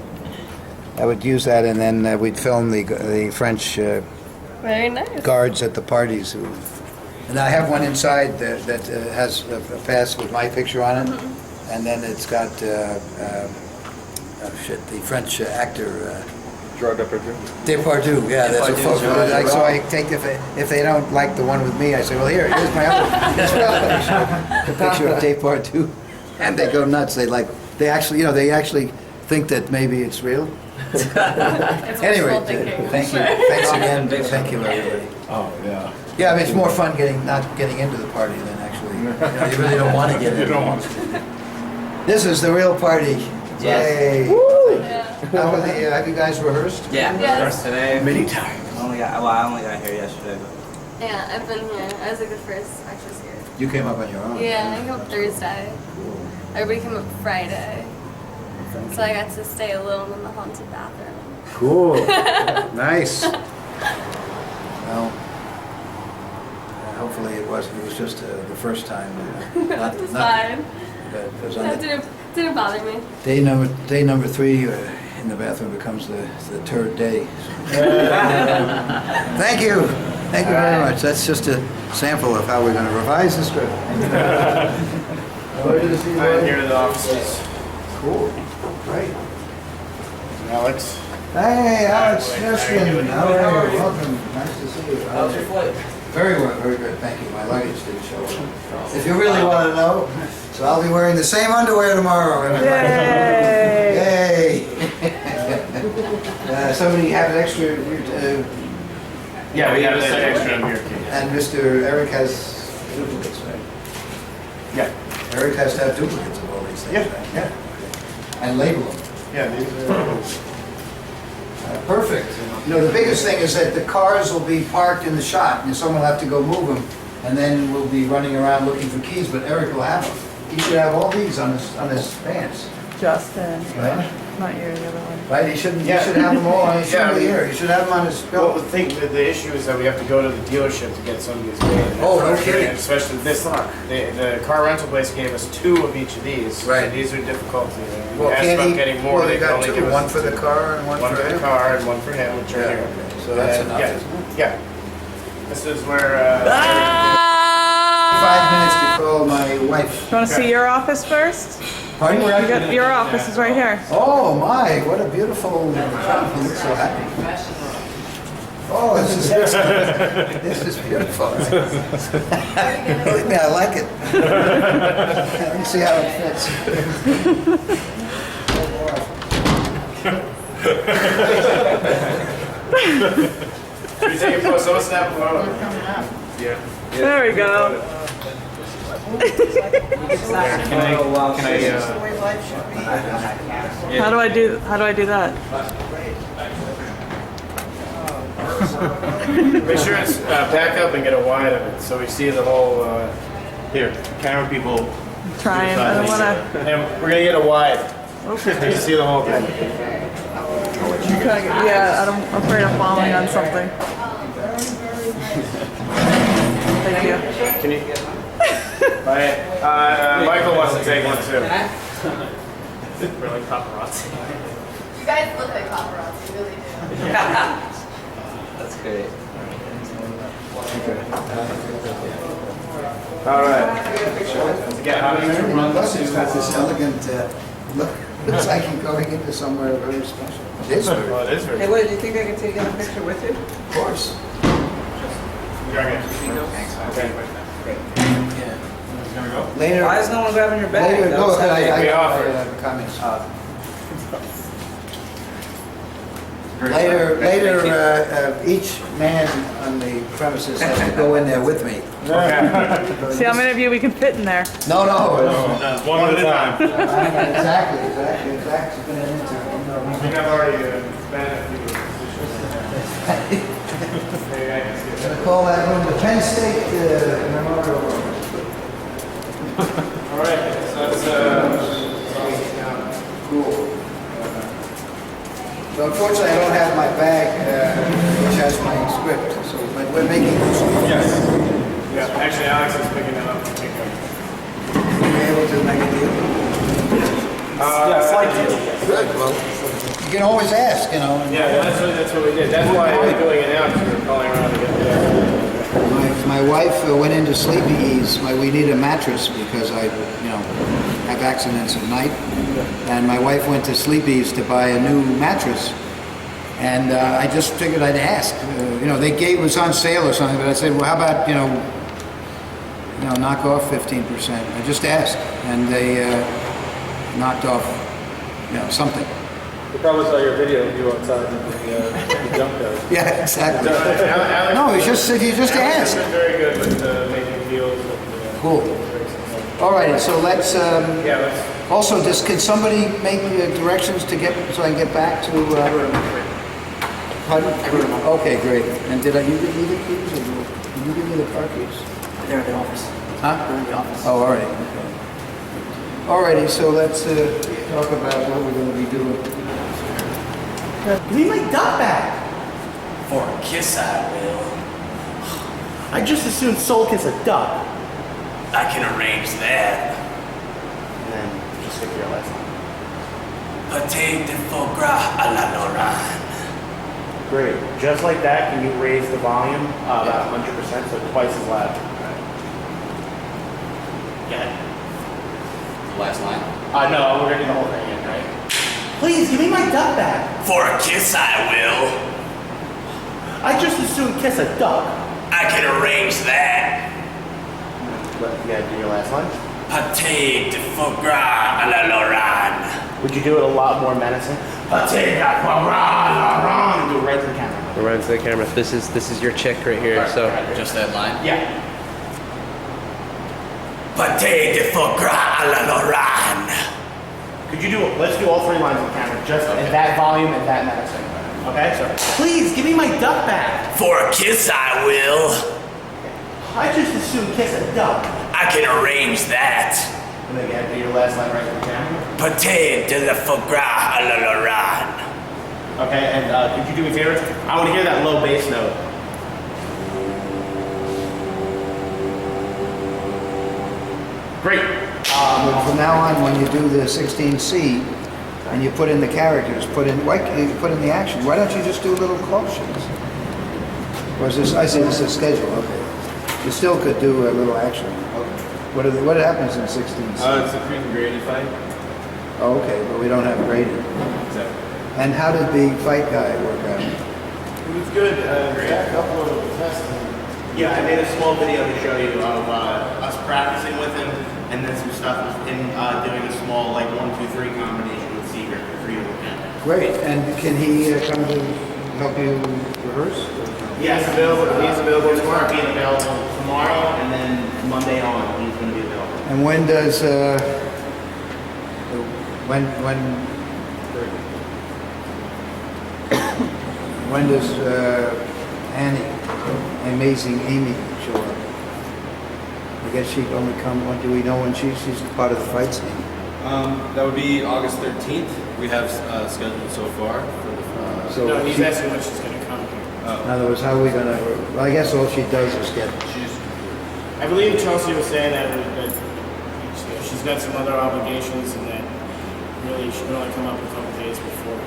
would use that, and then we'd film the French Very nice. guards at the parties. And I have one inside that has a pass with my picture on it, and then it's got the French actor. Depardieu, yeah, that's a photo. Like, so I take if they don't like the one with me, I say, well, here's my other the picture of Depardieu, and they go nuts. They actually think that maybe it's real. Anyway, thank you, thanks again, thank you everybody. Oh, yeah. Yeah, I mean, it's more fun not getting into the party than actually. You really don't want to get into it. This is the real party. Yay! Woo! Have you guys rehearsed? Yeah. Yes. Today. Many times. I only got here yesterday. But... Yeah, I've been here. I was like the first actress here. You came up on your own. Yeah, I came up Thursday. Everybody came up Friday. So I got to stay alone in the haunted bathroom. Cool. Nice. Well, hopefully it wasn't. It was just the first time. It's fine. That Didn't bother me. day number 3 in the bathroom becomes the third day. Thank you very much. That's just a sample of how we're going to revise the script. I'm here to the offices. Cool. Great. Alex. Hey, Alex Neskin. How are you? Welcome. Nice to see you. How's your flight? Very well, very good. Thank you. My luggage didn't show up. If you really want to know, so I'll be wearing the same underwear tomorrow. Yay! Somebody have an extra. Yeah, we have that extra in here. And Mr. Eric has duplicates, right? Yeah. Eric has to have duplicates of all these things, Yeah. right? Yeah. And label them. Yeah, these are. Perfect. You know, the biggest thing is that the cars will be parked in the shot, and someone will have to go move them, and then we'll be running around looking for keys, but Eric will have them. He should have all these on his pants. Justin. Right? Not you, the other one. Right, he should have them all on his here. He should have them on his Well, belt. the issue is that we have to go to the dealership to get some of these made. Oh, no kidding. Especially this. The car rental place gave us 2 of each of these. Right. So these are difficult. Well, asked can't about he, getting more. well, They they can got only 2, give us one for the car and one for for the him? car and one for him, which are Yeah, here. okay. So that's enough, Yeah. isn't it? Yeah. This is where. 5 minutes to call my wife. Do you want to see your office first? Pardon? Your office is right here. Oh my, what a beautiful, you look so happy. Oh, this is beautiful. Believe me, I like it. Let me see how it fits. Should we take a photo? Someone snap a photo. Yeah. There we go. How do I do that? Make sure it's back up and get a wide of it so we see the whole. Here, camera people. Trying. I don't want to. And we're gonna get a wide. Okay. You see the whole thing. Yeah, I'm afraid of falling on something. Thank you. Can you? Michael wants to take one too. We're like paparazzi. You guys look like paparazzi, you really do. That's great. All right. Plus it's got this elegant look. Looks like you're going into somewhere very special. It is very. Well, it is very. Hey, wait, do you think I can take a picture with you? Of course. Okay. Gonna go? Later. Why is no one grabbing your bag? Later, That no, was I happening. have comments. Later, each man on the premises has to go in there with me. See how many of you we can fit in there. No. One at a time. Exactly. I think I've already been a few positions. Gonna call that room the Penn State Memorial Room. All right, so that's Cool. So unfortunately, I don't have my bag, which has my script, so, but we're making this. yes. Yeah, actually, Alex is picking it up. Be able to make a deal. Slight deal. Good, well, you can always ask, you know. Yeah, that's what we did. That's why we're doing it now, because we were calling around to get the. My wife went into Sleepy Ease. We need a mattress because I, have accidents at night. And my wife went to Sleepy's to buy a new mattress. And I just figured I'd ask. It was on sale or something, but I said, well, how about, knock off 15%? I just asked. And they knocked off, something. You probably saw your video of you outside in the junkyard. Yeah, exactly. Alex, No, it's just, if you just Alex ask. has been very good with making deals. Cool. All righty, so let's, Yeah, let's. also, can somebody make directions to get, so I can get back to, pardon? Okay, great. And did you give me the keys, or did you give me the car keys? They're in the office. Huh? They're in the office. Oh, all right. Okay. All righty, so let's talk about what we're going to be doing. Give me my duck bag. For a kiss, I will. I just as soon soul kiss a duck. I can arrange that. And then just stick to your last line. Pâté de foie gras à la Lorraine. Great. Just like that, can you raise the volume about 100%, so twice as loud? Yeah. Last line. No, we're gonna do the whole thing again, right? Please, give me my duck back. For a kiss, I will. I just as soon kiss a duck. I can arrange that. But you gotta do your last line. Pâté de foie gras à la Lorraine. Would you do it a lot more menacing? Pâté de foie gras à la Lorraine. Do it right to the camera. Right to the camera. This is your chick right here. So Just that line? Yeah. Pâté de foie gras à la Lorraine. Could you do it? Let's do all three lines on camera, just in that volume and that menacing. Okay? So, please, give me my duck back. For a kiss, I will. I just as soon kiss a duck. I can arrange that. And then you gotta do your last line right to the camera. Pâté de la foie gras à la Lorraine. Okay, and could you do me a favor? I want to hear that low bass note. Great. From now on, when you do the 16C, and you put in the characters, put in the action, why don't you just do little cautions? Or is this, I see this is schedule, okay. You still could do a little action. Okay. What happens in 16C? It's a Cretan Grady fight. Oh, okay, but we don't have grading. Exactly. And how did the fight guy work out? It was good. Jack uploaded the test. Yeah, I made a small video to show you of us practicing with him, and then some stuff of him doing a small, like, 1-2-3 combination with Seeger for you to look at. Great, and can he come to help you rehearse? Yes, he's available tomorrow. Being available tomorrow, and then Monday on, he's going to be available. And when does, when does Annie, Amazing Amy, show up? I guess she'd only come, do we know when she's part of the fight scene? that would be August 13th. We have scheduled so far. So No, he's she- asking when she's going to come here. In other words, how are we gonna, well, I guess all she does is get, I believe Chelsea was saying that she's got some other obligations and that really she can only come up a couple days before.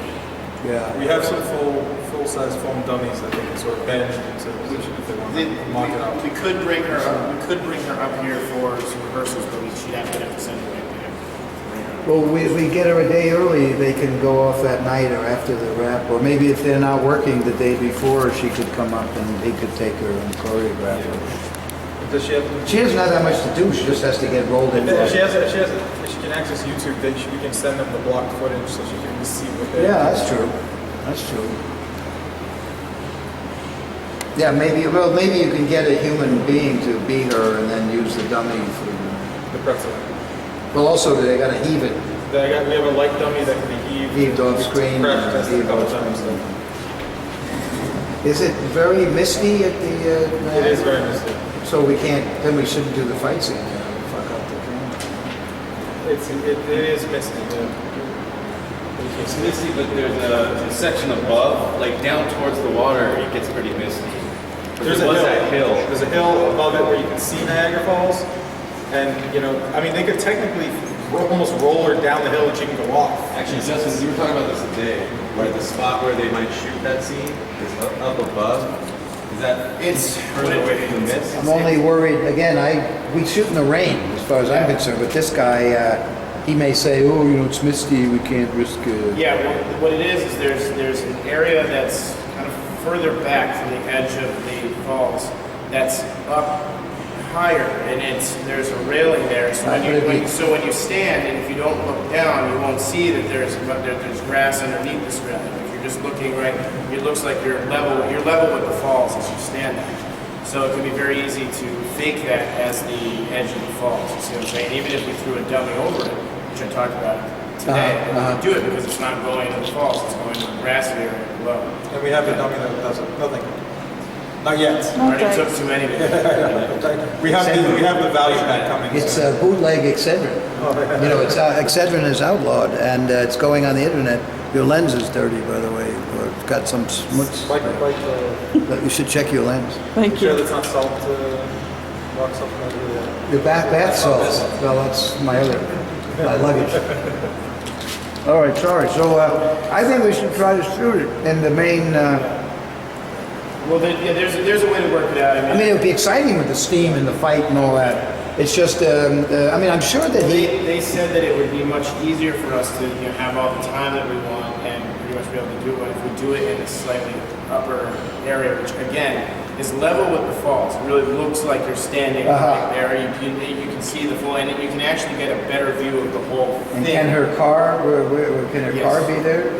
yeah. We have some full-size foam dummies that they can sort of bend into position if they want to mock it out. We could bring her up. We could bring her up here for some rehearsals, but she'd have to send her back there. Well, we get her a day early, they can go off that night or after the rap, or maybe if they're not working the day before, she could come up and he could take her and choreograph her. Does she have? She doesn't have that much to do, she just has to get rolled in. If she can access YouTube, then we can send them the blocked footage so she can see what they. Yeah, that's true. That's true. Yeah, maybe you can get a human being to be her and then use the dummy for. The pretzel. Well, also they gotta heave it. We have a light dummy that can be Heaved off screen. Crash tested a couple times. Is it very misty at the? It is very misty. So we can't. Then we shouldn't do the fight scene. Fuck up the camera. It is misty. It's misty, but there's a section above, like down towards the water, it gets pretty misty. There's a hill. There's a hill above it where you can see Niagara Falls, and I mean, they could technically almost roll her down the hill and she can go off. Actually, Justin, we were talking about this today, where the spot where they might shoot that scene is up above. Is that further away from the mist? I'm only worried. Again, we shoot in the rain, as far as I'm concerned. But this guy, he may say, "Oh, it's misty. We can't risk it." Yeah, well, what it is there's an area that's kind of further back from the edge of the falls that's up higher, and there's a railing there. So when you stand, and if you don't look down, you won't see that there's grass underneath this railing. If you're just looking right, it looks like you're level with the falls as you stand there. So it can be very easy to fake that as the edge of the falls. You see what I'm saying? Even if we threw a dummy over it, which I talked about today, we do it because it's not going to the falls; it's going to the grassy area below. And we have a dummy that does it. Nothing. Not yet. Already took too many. we have the value pack coming. It's a bootleg Excedrin. It's Excedrin is outlawed, and it's going on the internet. Your lens is dirty, by the way, or it's got some smuts. But you should check your lens. Thank Sure, you. that's not salt. Rock salt. Your bath salts. Well, that's my luggage. All right, sorry. So I think we should try to shoot it in the main. Well, there's a way to work it out. I mean, it would be exciting with the steam and the fight and all that. It's just, I mean, I'm sure that they said that it would be much easier for us to have all the time that we want and pretty much be able to do it if we do it in a slightly upper area, which again is level with the falls. It really looks like you're standing right there. You can see the full, and you can actually get a better view of the whole thing. And can her car? Can her car be there?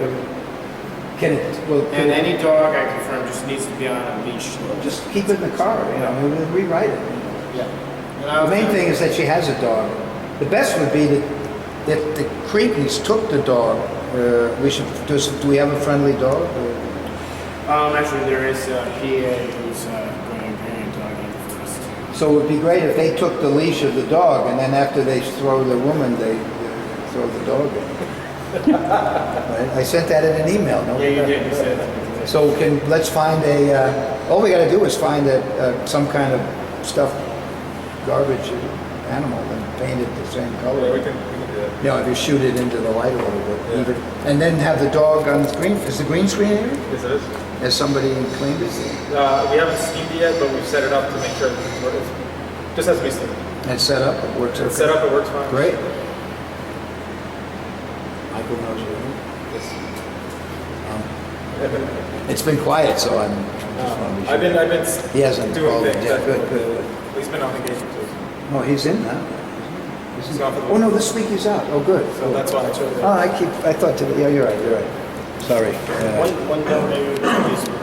Can it? Well, and any dog, I confirm, just needs to be on a leash. Just keep it in the car. We'll rewrite it. Yeah. The main thing is that she has a dog. The best would be that if the Creekleys took the dog, do we have a friendly dog? Actually, there is a PA who's going to bring a dog in first. So it would be great if they took the leash of the dog, and then after they throw the woman, they throw the dog in. Right? I sent that in an email. No? Yeah, you did. You said. So let's find all we got to do is find some kind of stuffed garbage animal and paint it the same color. Yeah, we can do that. If you shoot it into the light a little bit, and then have the dog on the screen. Is the green screen here? Yes, it is. Has somebody cleaned it? We haven't steamed it yet, but we've set it up to make sure it works. Just has to be steamed. It's set up. It works. It's set up. It works fine. Great. Michael knows you. It's been quiet, so I'm. I've been. He hasn't doing called. things. Yeah, good. He's been on engagement too. No, he's in now. He's off of the- Oh no, this week he's out. Oh, good. So that's why I chose it. Oh, I thought today. Yeah, you're right. Sorry. One note maybe.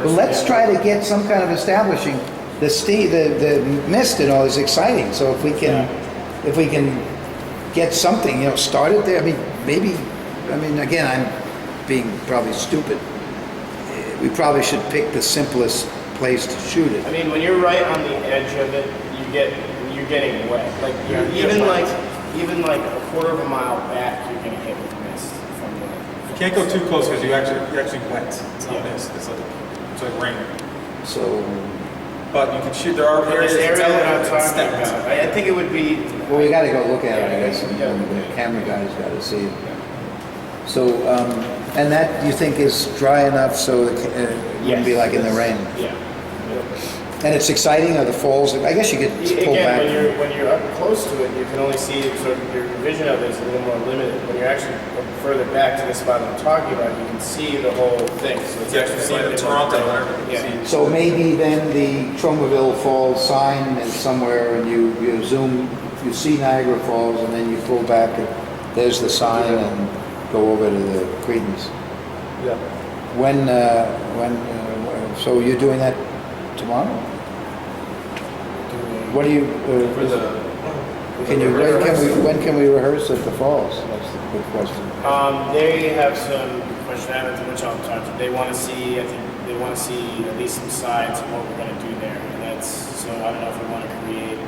Well, let's try to get some kind of establishing the mist and all is exciting. So if we can get something, started there. I mean, again, I'm being probably stupid. We probably should pick the simplest place to shoot it. I mean, when you're right on the edge of it, you're getting wet. Like even like a quarter of a mile back, you're gonna hit with mist from the. You can't go too close because you're actually wet. It's not mist. It's like rain. So, but you can shoot. There are areas. This area that I'm talking about. I think it would be. Well, we got to go look at it. I guess and the camera guys got to see it. So, and that you think is dry enough so it wouldn't be like in the rain. Yeah. And it's exciting. Are the falls? I guess you could pull back. When you're up close close to it, you can only see sort of your vision of it is a little more limited. When you're actually further back to the spot I'm talking about, you can see the whole thing. So it's actually see the slightly Toronto more there. bright. Yeah. So maybe then the Tromaville Falls sign is somewhere and you zoom, you see Niagara Falls and then you pull back and there's the sign and go over to the Cretans. Yeah. So you're doing that tomorrow? What do you, when can we rehearse at the Falls? That's the good question. They have some questions which I'll talk to. They want to see, I think they want to see at least some sides of what we're going to do there. And that's, so I don't know if we want to create.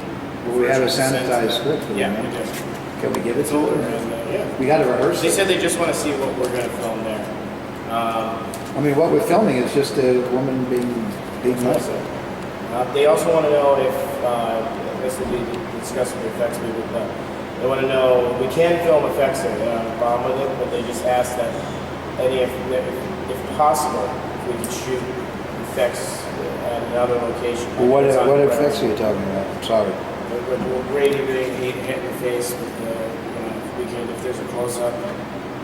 Well, we have a sanitized script for Yeah, them. we do. Can we give it to them? Yeah. We got to rehearse They it. said they just want to see what we're going to film there. I mean, what we're filming is just a woman being beaten up. They also want to know if, I guess we'll be discussing the effects people, but they want to know, we can film effects there, they don't have a problem with it, but they just ask that if possible, if we could shoot effects at another location. Well, what effects are you talking about? I'm sorry. We're grading being hit in the face with the, if there's a close-up.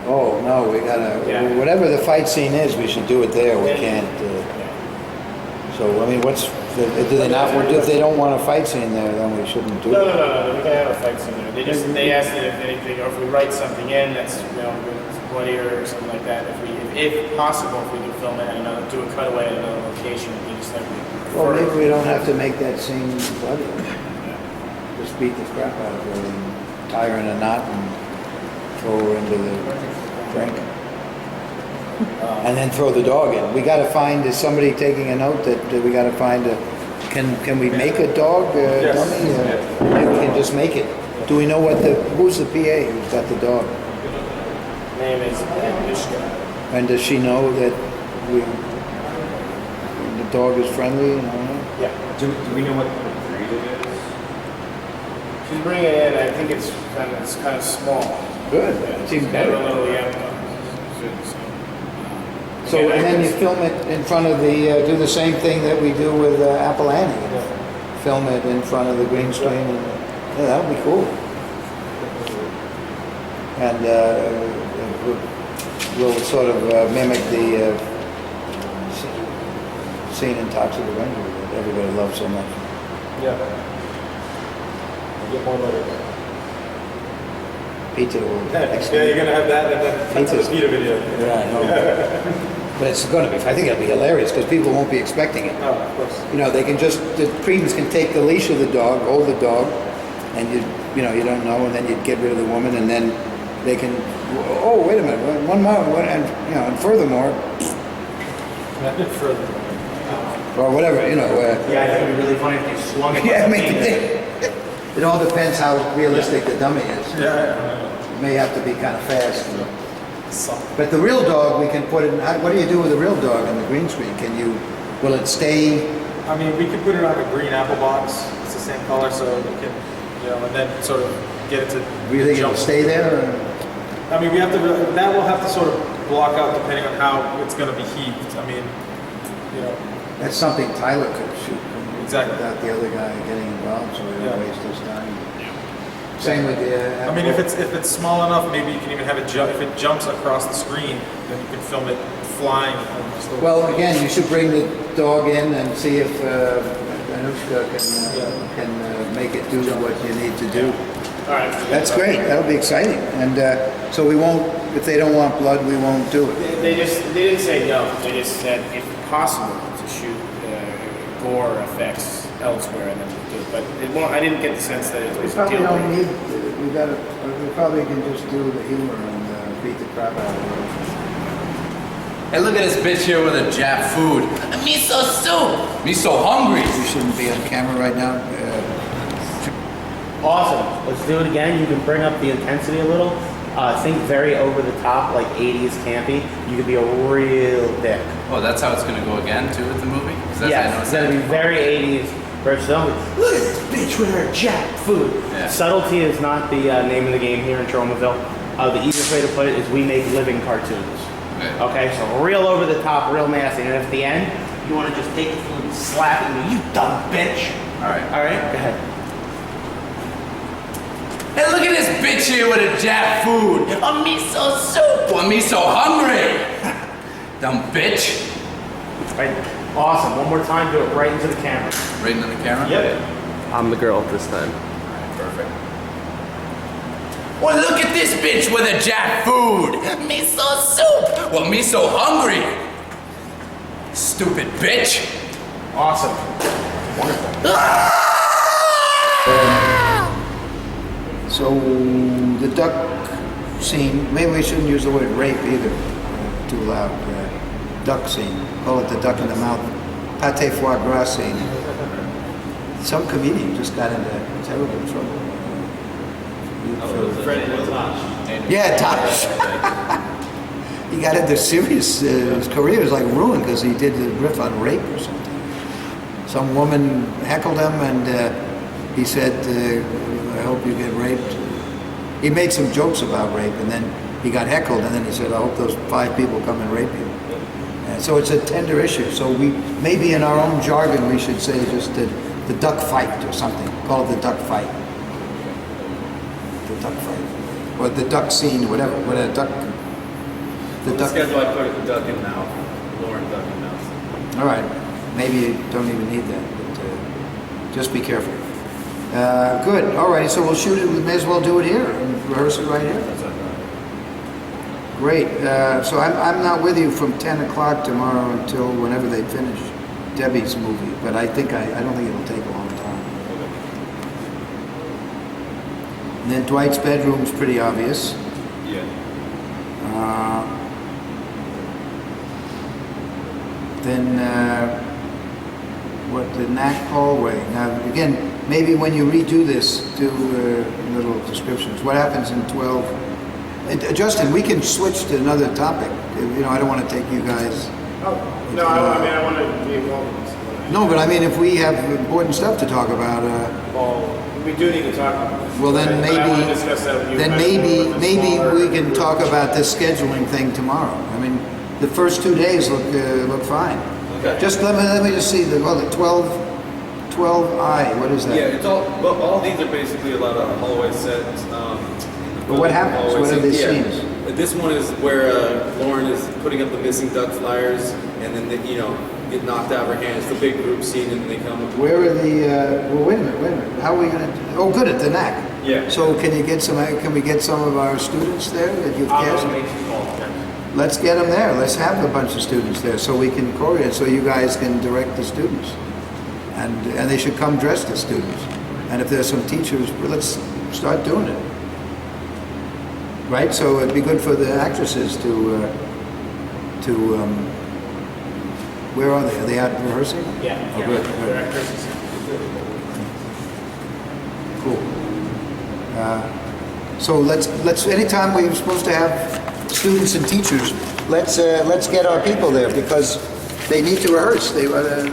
Oh, no, we gotta, Yeah. whatever the fight scene is, we should do it there. We can't, so, I mean, do they not, if they don't want a fight scene there, then we shouldn't do it? No, we can have a fight scene there. They asked if anything, or if we write something in that's, it's bloodier or something like that, if possible, if we could film it at do a cutaway at another location, they just like Well, maybe we don't have to make that scene bloody. Just beat the crap out of her and tie her in a knot and throw her into the drink. And then throw the dog in. We gotta find, is somebody taking a note that we gotta find can we make a dog dummy? Maybe we can just make it. Do we know who's the PA who's got the dog? Name is Mishka. And does she know that the dog is friendly and all that? Yeah. Do we know what breed it is? She's bringing it in, I think it's kind of small. Good. It's even better. So, and then you film it in front of do the same thing that we do with Apple Annie. Film it in front of the green screen. And, yeah, that would be cool. And we'll sort of mimic the scene in Toxic Avenger that everybody loves so much. Yeah. Get more letters. Pizza will. Yeah, you're gonna have that and then Pizza's the video. Yeah, I know. But it's going to be, I think it'll be hilarious because people won't be expecting it. Oh, of course. The Cretans can take the leash of the dog, hold the dog, and you don't know, and then you'd get rid of the woman, and then they can, oh, wait a minute, one more, and furthermore, or whatever, Yeah, I think it'd be really funny if they swung it. Yeah, I mean, it all depends how realistic the dummy is. Yeah. It may have to be kind of fast. But the real dog, we can put it in, what do you do with the real dog in the green screen? Will it stay? I mean, we could put it on a green apple box. It's the same color, so we can, and then sort of get it to. Do you think it'll stay there? Or? I mean, that will have to sort of block out depending on how it's going to be heaved. I mean, That's something Tyler could shoot. Exactly. Without the other guy getting involved, so we don't waste his time. Same with the. I mean, if it's small enough, maybe you can even have it jump. If it jumps across the screen, then you can film it flying. Well, again, you should bring the dog in and see if Anushka can make it do what you need to do. All right. That's great. That'll be exciting. And so we won't. If they don't want blood, we won't do it. They didn't say no. They just said if possible to shoot gore effects elsewhere, then we'll do it. But I didn't get the sense that it We was a probably deal don't breaker. need. We probably can just do the humor and beat the crap out of it. Hey, look at this bitch here with a Jap food. Miso soup. Me so hungry. You shouldn't be on camera right now. Awesome. Let's do it again. You can bring up the intensity a little. Think very over the top, like 80s campy. You could be a real dick. Oh, that's how it's gonna go again too with the movie? 'Cause that's Yes, it's gonna be very 80s. Versus look at this bitch with her Jap food. Yeah. Subtlety is not the name of the game here in Tromaville. The easiest way to put it is we make living cartoons. Okay, so real over the top, real nasty. And at the end, you want to just take the food and slap it and go, you dumb bitch. All right. All right, go ahead. bitch here with a Jap food. A miso soup. Well, me so hungry. Dumb bitch. Right. Awesome. One more time, do it right into the camera. Right into the camera? Yep. I'm the girl this time. Perfect. Well, look at this bitch with a Jap food. Miso soup. Well, me so hungry. Stupid bitch. Awesome. Wonderful. So the duck scene, maybe we shouldn't use the word rape either, too loud. Duck scene, call it the duck in the mouth, pate foie gras scene. Some comedian just got into terrible trouble. Yeah, Tosh. He got into serious, his career was like ruined because he did the riff on rape or something. Some woman heckled him and he said, I hope you get raped. He made some jokes about rape and then he got heckled and then he said, I hope those 5 people come and rape you. So it's a tender issue. So we, maybe in our own jargon, we should say just the duck fight or something. Call it the duck fight. The duck fight. Or the duck scene, whatever. What a duck. The duck. Schedule I put it the duck in mouth. Lauren duck in mouth. All right. Maybe you don't even need that, but just be careful. Good. All right. So we'll shoot it. We may as well do it here and rehearse it right here. Great. So I'm not with you from 10 o'clock tomorrow until whenever they finish Debbie's movie, but I don't think it'll take a long time. And then Dwight's bedroom's pretty obvious. Yeah. Then what the NAC hallway. Now again, maybe when you redo this, do little descriptions. What happens in 12? Justin, we can switch to another topic. You know, I don't want to take you guys. Oh, no, I mean, I want to be involved in this. No, but I mean, if we have important stuff to talk about. Well, we do need to talk about this. Well, then But I want to discuss that with you. then guys maybe more with the smaller we can groups. talk about this scheduling thing tomorrow. I mean, the first 2 days look fine. Okay. Just let me just see the 12I. What is that? Yeah, it's all these are basically a lot of hallway sets. But what happens? What are these scenes? This one is where Lauren is putting up the missing duck flyers, and then they, get knocked out of her hand. It's the big group scene, and then they come. Where are the? Well, wait a minute. How are we going to? Oh, good, at the NAC. Yeah. So can we get some of our students there that you've cast? Let's get them there. Let's have a bunch of students there so we can coordinate. So you guys can direct the students, and they should come dressed as students. And if there's some teachers, let's start doing it. Right. So it'd be good for the actresses to. Where are they? Are they out rehearsing? Yeah. Oh, good. Cool. So let's anytime we're supposed to have students and teachers, let's get our people there because they need to rehearse. They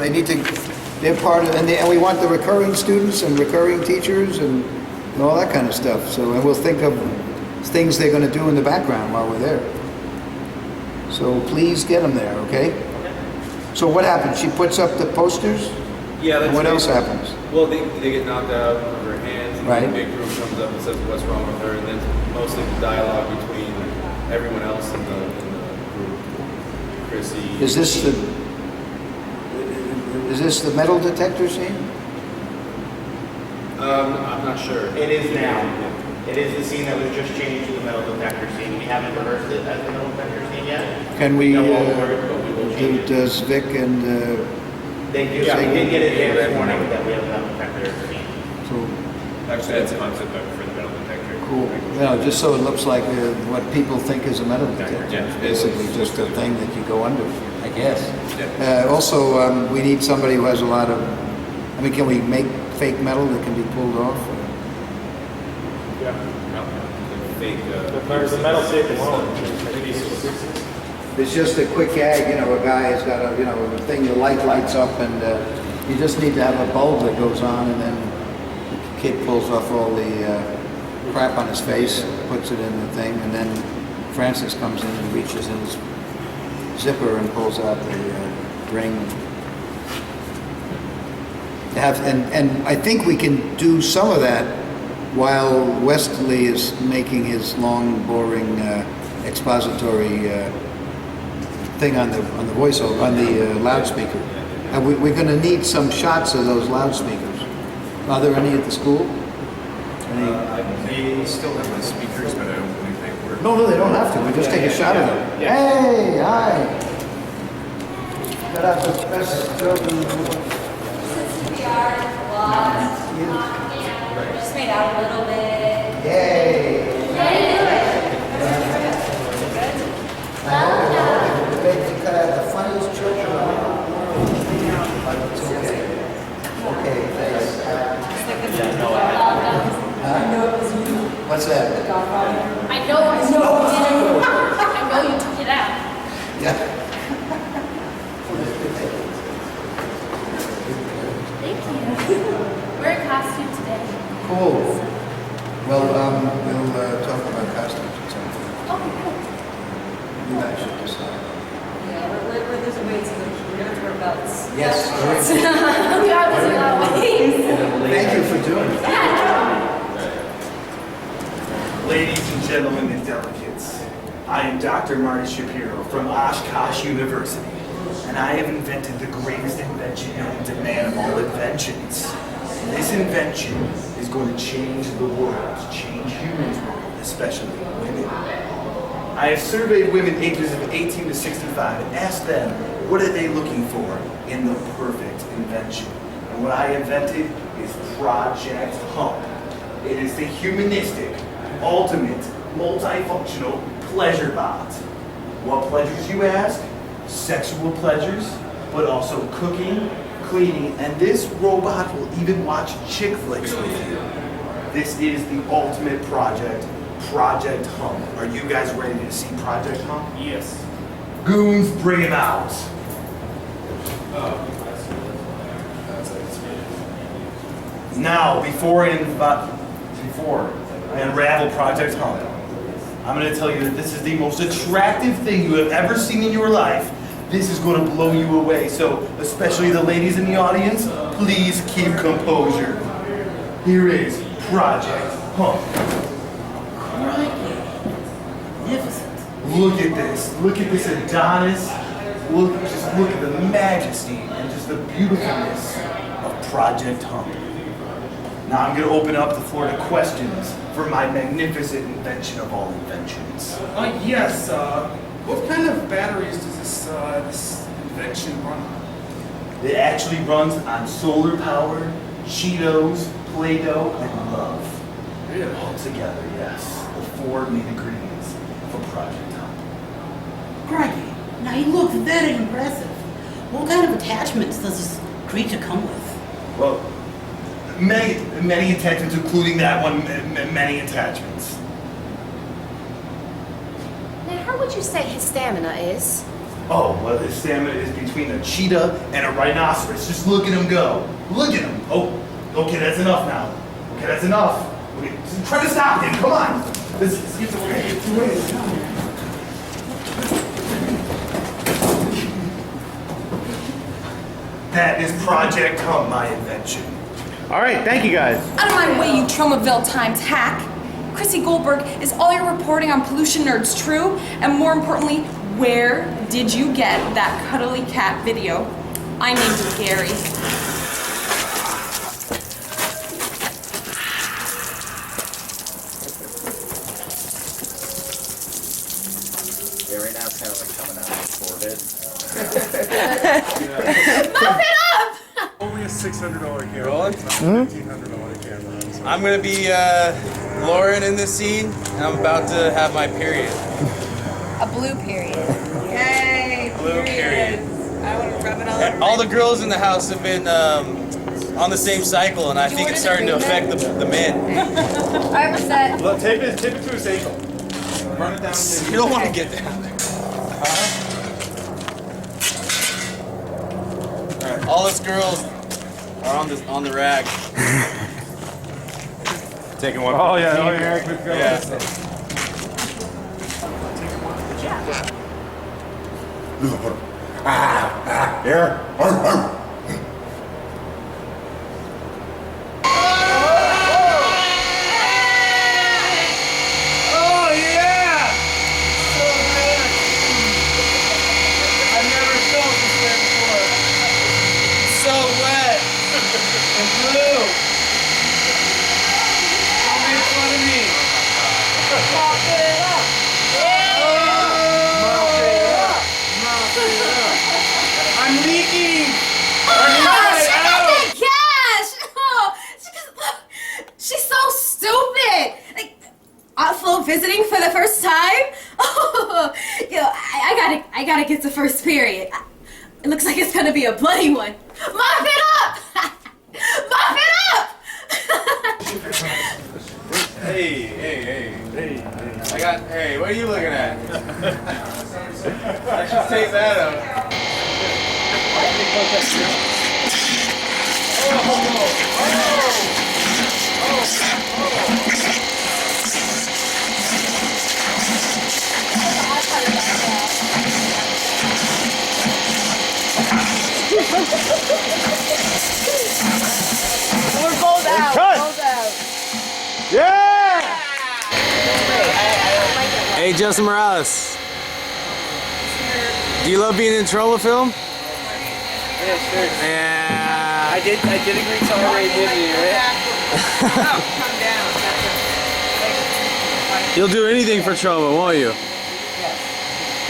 need to. They're part of, and we want the recurring students and recurring teachers and all that kind of stuff. So and we'll think of things they're going to do in the background while we're there. So please get them there, okay? So what happens? She puts up the posters? Yeah, that's and what else happens? Well, they get knocked out of her hands, and Right. the big group comes up and says what's wrong with her, and then mostly the dialogue between everyone else in the group. Chrissy. Is this the metal detector scene? I'm not sure. It is now. It is the scene that was just changed to the metal detector scene. We haven't rehearsed it as the metal detector scene yet. Can we? No, but we will change it. Does Vic and? They did get it there this morning that we have a metal detector scene. So Actually, that's a concept for the metal detector. cool. Just so it looks like what people think is a metal detector. Yeah. It's basically just a thing that you go under, I guess. Yeah. Also, we need somebody who has a lot of. I mean, can we make fake metal that can be pulled off? Yeah. Fake. There's a metal tape alone. It's just a quick gag, a guy has got a thing, the light lights up and you just need to have a bulb that goes on and then the kid pulls off all the crap on his face, puts it in the thing, and then Francis comes in and reaches in his zipper and pulls out the ring. And I think we can do some of that while Wesley is making his long, boring expository thing on the voiceover, on the loudspeaker. We're going to need some shots of those loudspeakers. Are there any at the school? They still have the speakers, but I don't believe they work. No, they don't have to. We just take a shot of them. Hey, hi. Got out the best children. Just made out a little bit. Yay. I hope they cut out the funniest children around. But it's okay. Okay, thanks. What's that? I know you did it. I know you took it out. Yeah. Thank you. We're in costume today. Cool. Well, we'll talk about costumes at some point. You guys should decide. Yeah, there's a way to wear belts. Yes. Thank you for doing it. Ladies and gentlemen and delegates, I am Dr. Marty Shapiro from Oshkosh University, and I have invented the greatest invention known to man of all inventions. This invention is going to change the world, change humans' world, especially women. I have surveyed women ages of 18 to 65 and asked them what are they looking for in the perfect invention. And what I invented is Project Hump. It is the humanistic, ultimate, multifunctional pleasure bot. What pleasures, you ask? Sexual pleasures, but also cooking, cleaning, and this robot will even watch chick flicks with you. This is the ultimate project, Project Hump. Are you guys ready to see Project Hump? Yes. Goons, bring him out. Now, before I unravel Project Hump, I'm going to tell you that this is the most attractive thing you have ever seen in your life. This is going to blow you away. So, especially the ladies in the audience, please keep composure. Here is Project Hump. Look at this. Look at this Adonis. Just look at the majesty and just the beautifulness of Project Hump. Now I'm going to open up the floor to questions for my magnificent invention of all inventions. Yes. What kind of batteries does this invention run on? It actually runs on solar power, Cheetos, Play-Doh, and love. Really? All together, yes. The four main ingredients for Project Hump. Crikey, now you look very impressive. What kind of attachments does this creature come with? Well, many attachments, including that one, many attachments. Now, how would you say his stamina is? Oh, well, his stamina is between a cheetah and a rhinoceros. Just look at him go. Look at him. Oh, okay, that's enough now. Okay, that's enough. Okay, try to stop him. Come on. This gets away. It's away. That is Project Hump, my invention. All right, thank you guys. Out of my way, you Tromaville Times hack. Chrissy Goldberg, is all your reporting on pollution nerds true? And more importantly, where did you get that cuddly cat video? I named it Gary. Yeah, right now it's kind of like coming out of orbit. Mop it up! Only a $600 camera. Rolling? $1,500 camera. So. I'm gonna be Lauren in this scene, and I'm about to have my period. A blue period. Yay! Blue period. I want to rub it all And over all my the girls in the house have been on the same cycle, and I think it's starting to affect the men. Alright, what's that? Look, tape it to his ankle. Run it down. You don't want to get down there. All right, all us girls are on the rag. Taking one. Oh yeah. Yeah. Here. visiting for the first time? Oh, I gotta get the first period. It looks like it's gonna be a bloody one. Mop it up! Mop it up! Hey. Hey, what are you looking at? I should take that out. We're both out. Cut. Both out. Yeah! Hey, Justin Morales. Do you love being in Troma film? Yeah, sure. Yeah. I did agree to already give you, right? You'll do anything for Troma, won't you?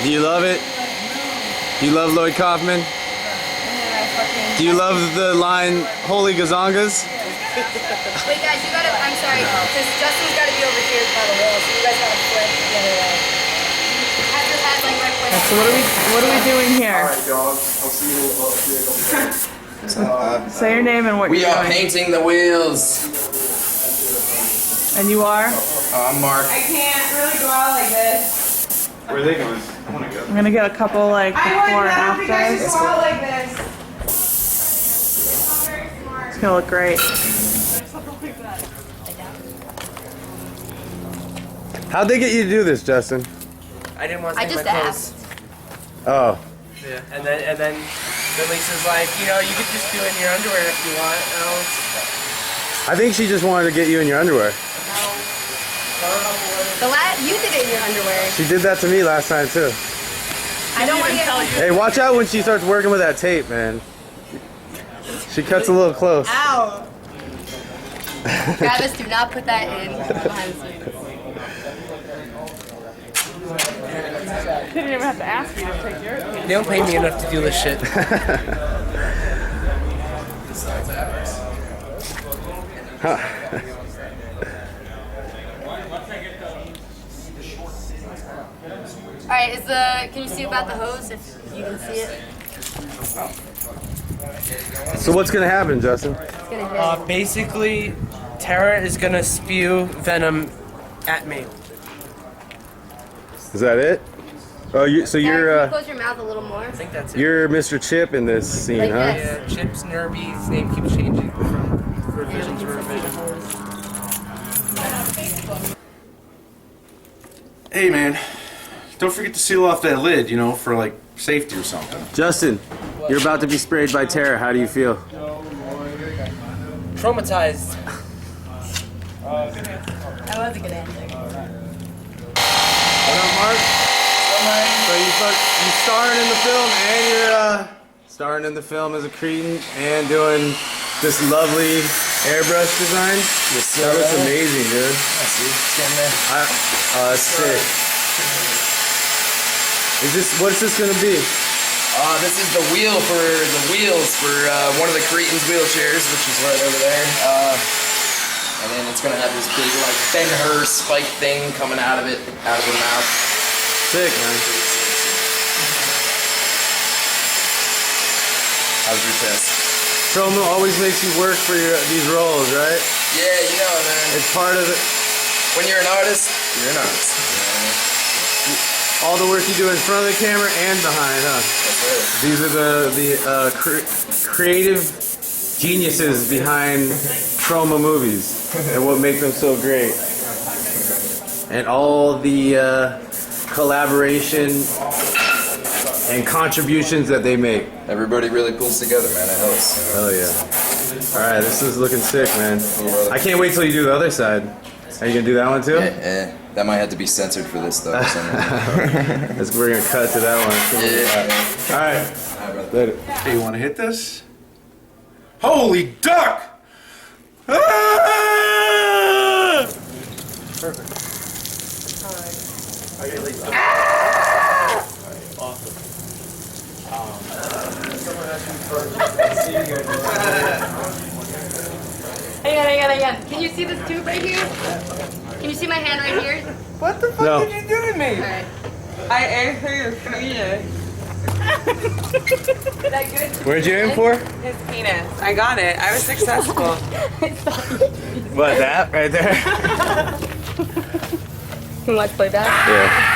Do you love it? Do you love Lloyd Kaufman? Do you love the line "Holy Gazongas"? Wait, guys, you gotta. I'm sorry, because Justin's gotta be over here by the wall, so you guys gotta flip the other way. Have your head like right way. So what are we doing here? Say your name and what We you're are doing. painting the wheels. And you are? I'm Mark. I can't really go out like this. Where are they going? I want to go. I'm gonna get a couple like before and afters. Go out like this. It's gonna look great. How'd they get you to do this, Justin? I didn't want to I take just my asked. Oh. Yeah, and then Lisa's like, you know, you could just do it in your underwear if you want. You know, I think she just wanted to get you in your underwear. You did it in your underwear. She did that to me last time too. I don't want to get. Hey, watch out when she starts working with that tape, man. She cuts a little close. Ow. Travis, do not put that in behind the scenes. Didn't even have to ask you to take yours. they don't pay me enough to do this shit. All right, can you see about the hose? If you can see it, So what's gonna happen, Justin? it's gonna hit. Basically, Tara is gonna spew venom at me. Is that it? Oh, so Tara, you're can you close your mouth a little more? I think that's it. you're Mr. Chip in this scene, Like huh? this. Yeah, Chip's Nerby. His name keeps changing from revision to revision. Hey man, don't forget to seal off that lid, you know, for like safety or something. Justin, you're about to be sprayed by Tara. How do you feel? Traumatized. That was a good answer. What up, Mark? So you starring in the film, and you're starring in the film as a cretin and doing this lovely airbrush design. Yes, sir. That looks amazing, dude. I see. It's getting there. That's sick. What's this gonna be? This is the wheels for one of the Cretans wheelchairs, which is right over there. And then it's gonna have this big like Ben-Hur spike thing coming out of her mouth. Sick, man. How's your test? Troma always makes you work for these roles, right? Yeah, you know, man. It's part of it. When you're an artist, you're an artist. All the work you do in front of the camera and behind, huh? That's right. These are the creative geniuses behind Troma movies and what make them so great. And all the collaboration and contributions that they make. Everybody really pulls together, man. It helps. Hell yeah. Alright, this is looking sick, man. I can't wait till you do the other side. Are you gonna do that one too? Yeah, that might have to be censored for this though. We're gonna cut to that one. Alright. Later. Hey, you want to hit this? Holy duck! Ah! Perfect. Awesome. Hang on. Can you see this tube right here? Can you see my hand right here? What the fuck No. did you do to me? I ate his penis. Is that good? Where'd you aim for? His penis. I got it. I was successful. What, that right there? Can we watch playback? Yeah.